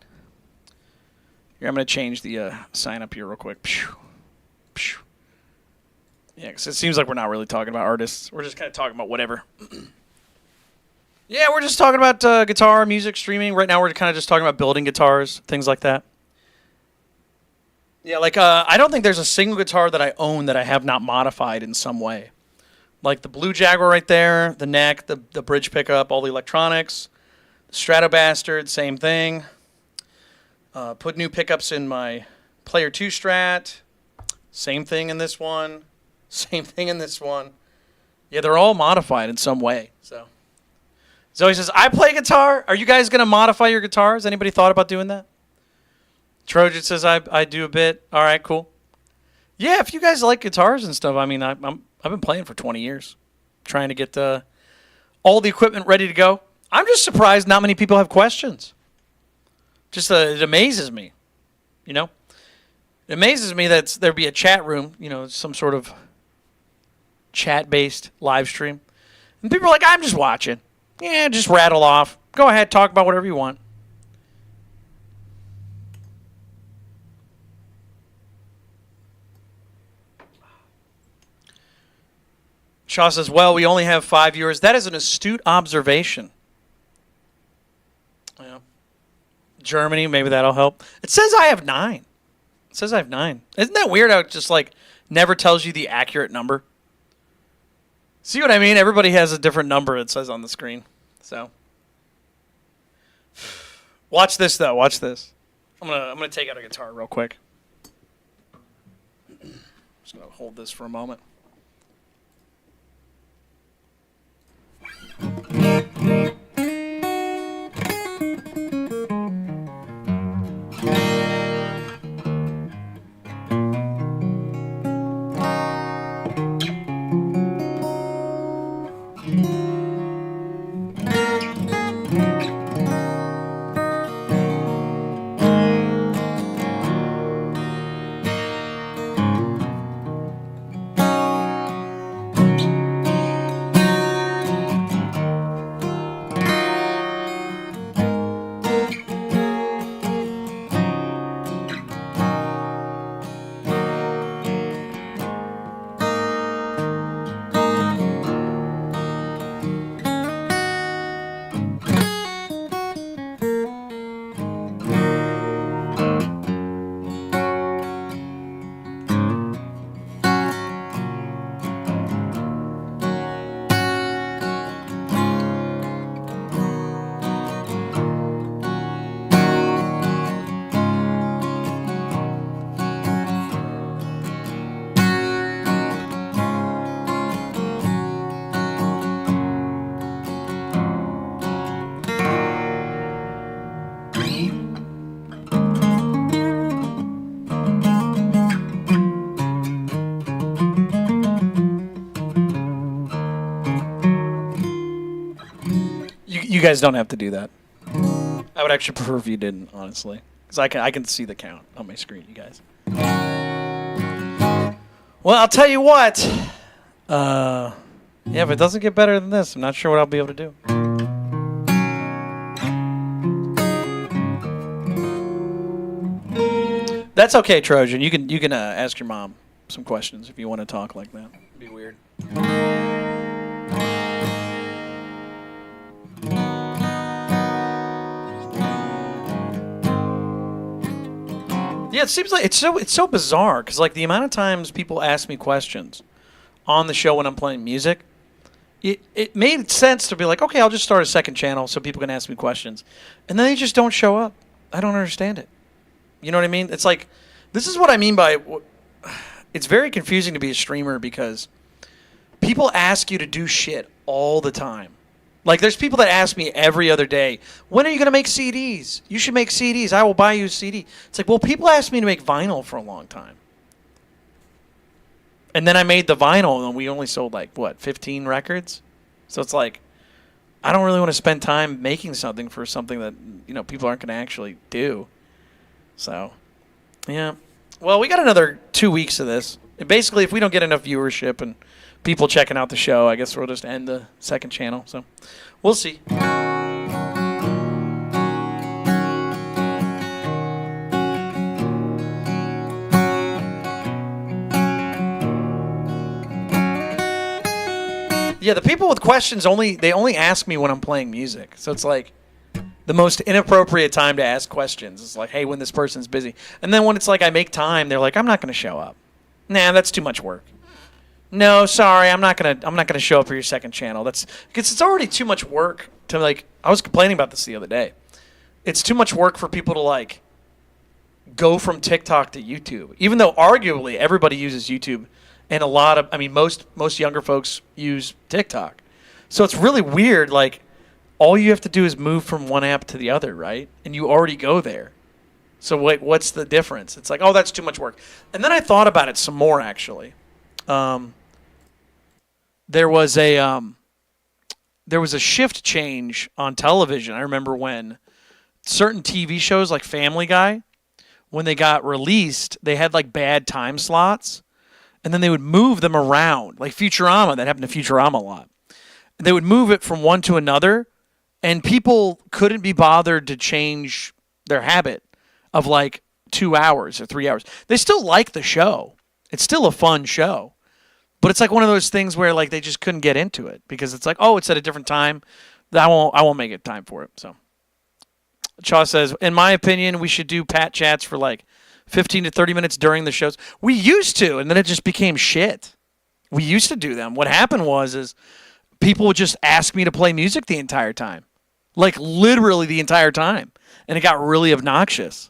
Here, I'm gonna change the sign up here real quick. Pew, pew. Yeah, because it seems like we're not really talking about artists. We're just kind of talking about whatever. Yeah, we're just talking about guitar, music, streaming. Right now, we're kind of just talking about building guitars, things like that. Yeah, like I don't think there's a single guitar that I own that I have not modified in some way. Like the Blue Jaguar right there, the neck, the bridge pickup, all the electronics, the Strato Bastard, same thing. Put new pickups in my Player 2 Strat. Same thing in this one. Same thing in this one. Yeah, they're all modified in some way. So Zoe says, I play guitar. Are you guys going to modify your guitars? Anybody thought about doing that? Trojan says, I do a bit. All right, cool. Yeah, if you guys like guitars and stuff, I mean, I've been playing for 20 years, trying to get all the equipment ready to go. I'm just surprised not many people have questions. Just it amazes me, you know? It amazes me that there'd be a chat room, you know, some sort of chat-based live stream. And people are like, I'm just watching. Yeah, just rattle off. Go ahead, talk about whatever you want. Shaw says, well, we only have 5 viewers. That is an astute observation. Yeah. Germany, maybe that'll help. It says I have 9. It says I have 9. Isn't that weird how it just, like, never tells you the accurate number? See what I mean? Everybody has a different number, it says on the screen. So, watch this, though. Watch this. I'm gonna take out a guitar real quick. Just going to hold this for a moment. You guys don't have to do that. I would actually prefer if you didn't, honestly, because I can see the count on my screen, you guys. Well, I'll tell you what. Yeah, if it doesn't get better than this, I'm not sure what I'll be able to do. That's okay, Trojan. You can ask your mom some questions if you want to talk like that. It'd be weird. Yeah, it seems like it's so bizarre because like the amount of times people ask me questions on the show when I'm playing music, it made sense to be like, okay, I'll just start a second channel so people can ask me questions, and then they just don't show up. I don't understand it. You know what I mean? It's like, this is what I mean by, it's very confusing to be a streamer because people ask you to do shit all the time. Like, there's people that ask me every other day, when are you going to make CDs? You should make CDs. I will buy you a CD. It's like, well, people asked me to make vinyl for a long time. And then I made the vinyl, and we only sold, 15 records? So it's like, I don't really want to spend time making something for something that, people aren't going to actually do. So, yeah. Well, we got another 2 weeks of this. And basically, if we don't get enough viewership and people checking out the show, I guess we'll just end the second channel. So, we'll see. Yeah, the people with questions only ask me when I'm playing music. So it's like the most inappropriate time to ask questions. It's like, hey, when this person's busy. And then when it's like I make time, they're like, I'm not going to show up. Nah, that's too much work. No, sorry, I'm not gonna show up for your second channel. That's because it's already too much work to I was complaining about this the other day. It's too much work for people to go from TikTok to YouTube, even though arguably everybody uses YouTube, and most younger folks use TikTok. So it's really weird. Like, all you have to do is move from one app to the other, right? And you already go there. So what's the difference? It's like, oh, that's too much work. And then I thought about it some more, actually. There was a shift change on television. I remember when certain TV shows like Family Guy, when they got released, they had like bad time slots, and then they would move them around. Like Futurama, that happened to Futurama a lot. They would move it from one to another, and people couldn't be bothered to change their habit of like 2 hours or 3 hours. They still like the show. It's still a fun show. But it's like one of those things where like they just couldn't get into it because it's like, oh, it's at a different time. I won't make it time for it. So Chaw says, in my opinion, we should do Pat chats for like 15 to 30 minutes during the shows. We used to, and then it just became shit. We used to do them. What happened is people would just ask me to play music the entire time. Like literally the entire time. And it got really obnoxious.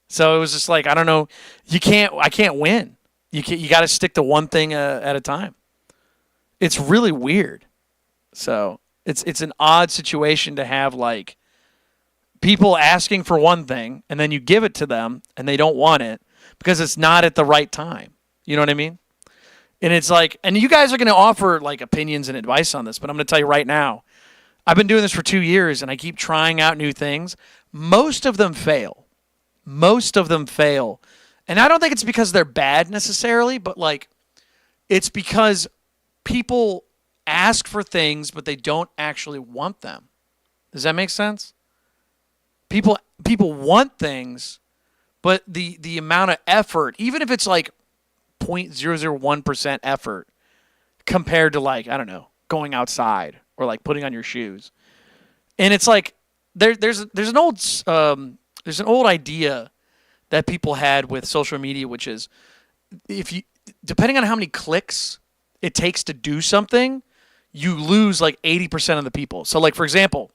So it was just like, I don't know, I can't win. You got to stick to one thing at a time. It's really weird. So it's an odd situation to have like people asking for one thing and then you give it to them and they don't want it because it's not at the right time. You know what I mean? And it's like, and you guys are going to offer like opinions and advice on this, but I'm going to tell you right now, I've been doing this for 2 years and I keep trying out new things. Most of them fail. And I don't think it's because they're bad necessarily, but like it's because people ask for things, but they don't actually want them. Does that make sense? People want things, but the amount of effort, even if it's like 0.001% effort compared to like, I don't know, going outside or like putting on your shoes. And it's like there's an old idea that people had with social media, which is depending on how many clicks it takes to do something, you lose like 80% of the people. So like, for example,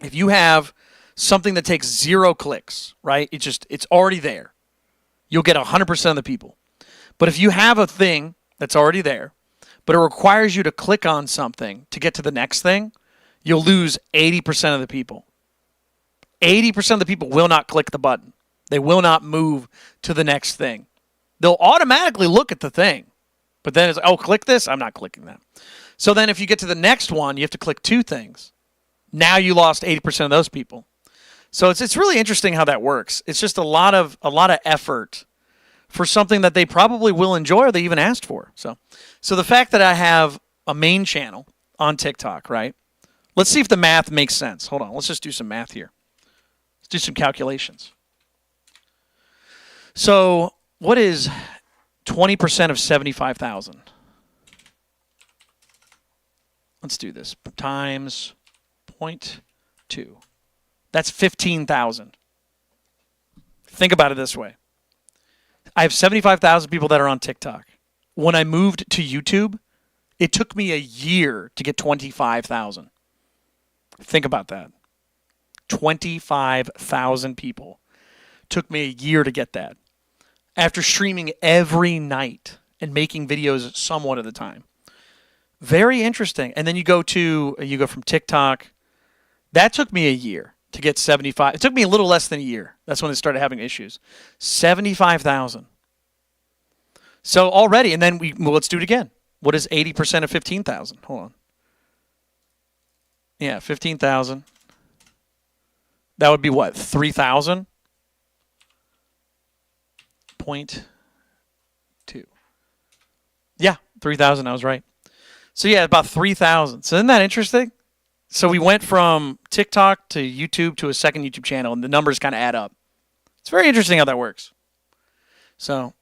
if you have something that takes 0 clicks, right? It's already there. You'll get 100% of the people. But if you have a thing that's already there, but it requires you to click on something to get to the next thing, you'll lose 80% of the people. 80% of the people will not click the button. They will not move to the next thing. They'll automatically look at the thing. But then it's like, oh, click this? I'm not clicking that. So then if you get to the next one, you have to click 2 things. Now you lost 80% of those people. So it's really interesting how that works. It's just a lot of effort for something that they probably will enjoy or they even asked for. So the fact that I have a main channel on TikTok, right? Let's see if the math makes sense. Hold on. Let's just do some math here. Let's do some calculations. So what is 20% of 75,000? Let's do this. Times 0.2. That's 15,000. Think about it this way. I have 75,000 people that are on TikTok. When I moved to YouTube, it took me a year to get 25,000. Think about that. 25,000 people. Took me a year to get that. After streaming every night and making videos somewhat at a time. Very interesting. And then you go from TikTok. That took me a year to get 75. It took me a little less than a year. That's when it started having issues. 75,000. So already, and then let's do it again. What is 80% of 15,000? Hold on. Yeah, 15,000. That would be what? 3,000? 0.2. Yeah, 3,000. I was right. So yeah, about 3,000. So isn't that interesting? So we went from TikTok to YouTube to a second YouTube channel, and the numbers kind of add up. It's very interesting how that works. So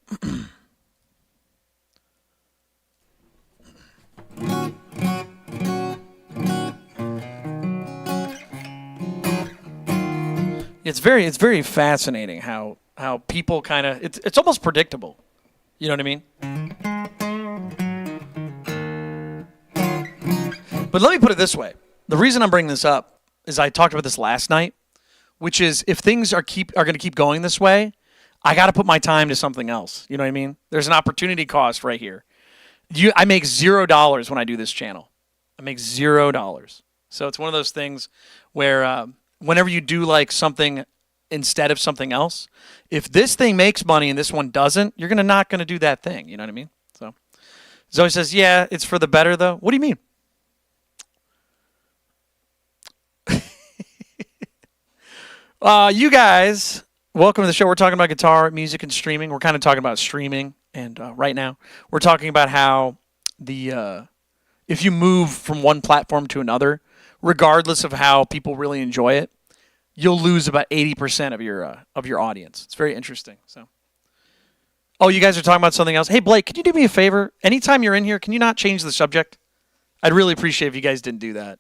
it's very fascinating how people kind of it's almost predictable. You know what I mean? But let me put it this way. The reason I'm bringing this up is I talked about this last night, which is if things are going to keep going this way, I got to put my time to something else. You know what I mean? There's an opportunity cost right here. I make $0 when I do this channel. I make $0. So it's one of those things where whenever you do like something instead of something else, if this thing makes money and this one doesn't, you're not going to do that thing. You know what I mean? So Zoe says, yeah, it's for the better though. What do you mean? You guys, welcome to the show. We're talking about guitar, music, and streaming. We're kind of talking about streaming, and right now we're talking about how if you move from one platform to another, regardless of how people really enjoy it, you'll lose about 80% of your audience. It's very interesting. So, oh, you guys are talking about something else. Hey, Blake, could you do me a favor? Anytime you're in here, can you not change the subject? I'd really appreciate if you guys didn't do that.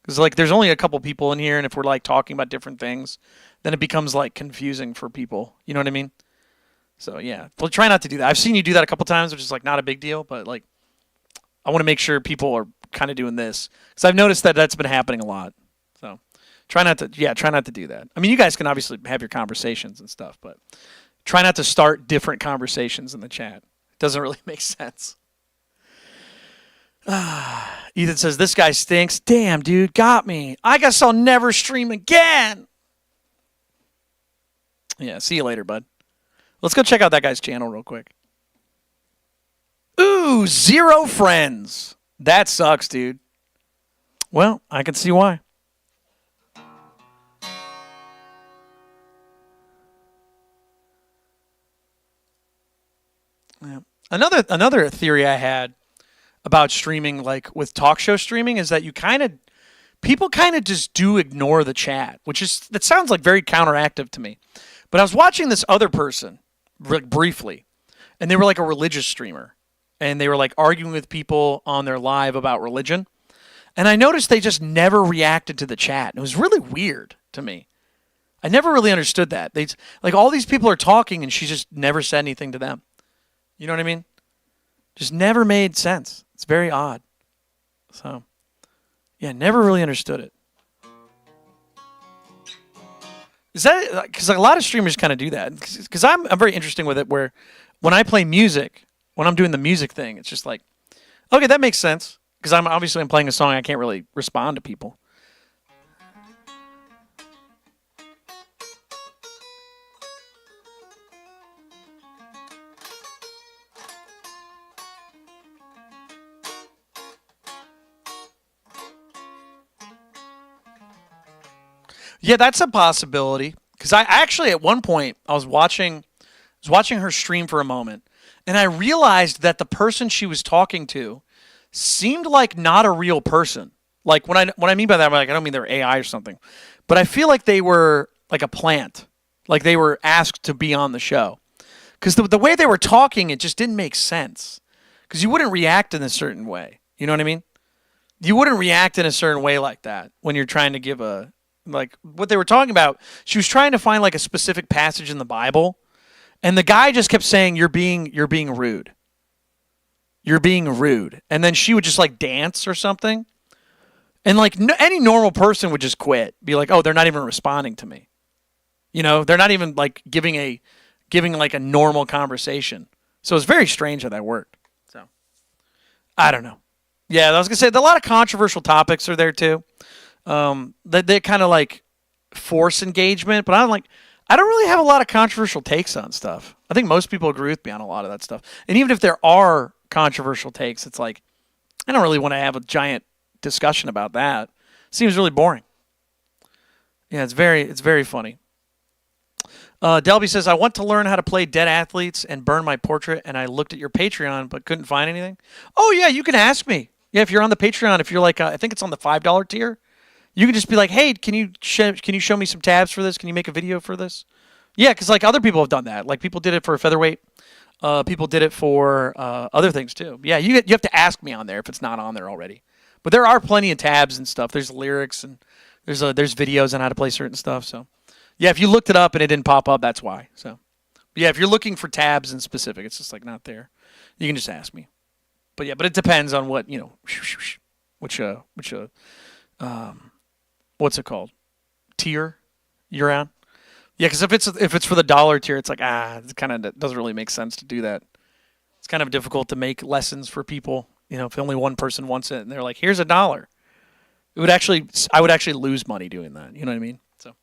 Because like, there's only a couple people in here, and if we're like talking about different things, then it becomes like confusing for people. You know what I mean? So yeah, well, try not to do that. I've seen you do that a couple times, which is like not a big deal, but like, I want to make sure people are kind of doing this because I've noticed that that's been happening a lot. So try not to do that. I mean, you guys can obviously have your conversations and stuff, but try not to start different conversations in the chat. It doesn't really make sense. Ethan says, this guy stinks. Damn, dude, got me. I guess I'll never stream again. Yeah, see you later, bud. Let's go check out that guy's channel real quick. Ooh, 0 friends. That sucks, dude. Well, I can see why. Yeah. Another theory I had about streaming, like with talk show streaming, is that people kind of just do ignore the chat, that sounds like very counteractive to me. But I was watching this other person briefly, and they were like a religious streamer, and they were like arguing with people on their live about religion. And I noticed they just never reacted to the chat. And it was really weird to me. I never really understood that. Like all these people are talking and she just never said anything to them. You know what I mean? Just never made sense. It's very odd. So, yeah, never really understood it. Is that because a lot of streamers kind of do that? Because I'm very interesting with it. Where when I play music, when I'm doing the music thing, it's just like, okay, that makes sense. Because I'm playing a song, I can't really respond to people. Yeah, that's a possibility. Because I actually, at one point, I was watching her stream for a moment, and I realized that the person she was talking to seemed like not a real person. Like what I mean by that, I don't mean they're AI or something, but I feel like they were like a plant, like they were asked to be on the show. Because the way they were talking, it just didn't make sense. Because you wouldn't react in a certain way. You know what I mean? You wouldn't react in a certain way like that when you're trying to give like what they were talking about. She was trying to find like a specific passage in the Bible, and the guy just kept saying, "You're being rude. You're being rude," and then she would just like dance or something, and like any normal person would just quit, be like, "Oh, they're not even responding to me." You know, they're not even like giving like a normal conversation. So it's very strange how that worked. So I don't know. Yeah, I was gonna say a lot of controversial topics are there too. They kind of like force engagement, but I don't really have a lot of controversial takes on stuff. I think most people agree with me on a lot of that stuff. And even if there are controversial takes, it's like I don't really want to have a giant discussion about that. It seems really boring. Yeah, it's very funny. Delby says, I want to learn how to play Dead Athletes and Burn My Portrait, and I looked at your Patreon but couldn't find anything. Oh yeah, you can ask me. Yeah, if you're on the Patreon, if you're like I think it's on the $5 tier, you can just be like, hey, can you show me some tabs for this? Can you make a video for this? Yeah, because like other people have done that. Like people did it for Featherweight. People did it for other things too. Yeah, you have to ask me on there if it's not on there already. But there are plenty of tabs and stuff. There's lyrics and there's videos on how to play certain stuff. So yeah, if you looked it up and it didn't pop up, that's why. So yeah, if you're looking for tabs in specific, it's just like not there. You can just ask me. But yeah, but it depends on what which what's it called? Tier you're on. Yeah, because if it's for the dollar tier, it's like it kind of doesn't really make sense to do that. It's kind of difficult to make lessons for people. You know, if only one person wants it and they're like, "Here's $1," I would actually lose money doing that. You know what I mean? So,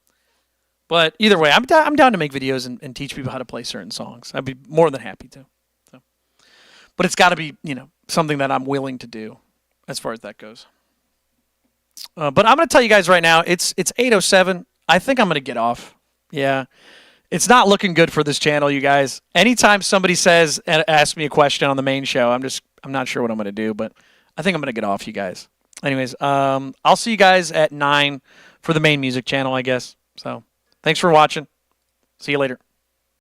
but either way, I'm down to make videos and teach people how to play certain songs. I'd be more than happy to. So, but it's got to be something that I'm willing to do, as far as that goes. But I'm going to tell you guys right now, it's 8:07. I think I'm going to get off. Yeah. It's not looking good for this channel, you guys. Anytime somebody says and asks me a question on the main show, I'm not sure what I'm going to do, but I think I'm going to get off, you guys. Anyways, I'll see you guys at 9 for the main music channel, I guess. So, thanks for watching. See you later.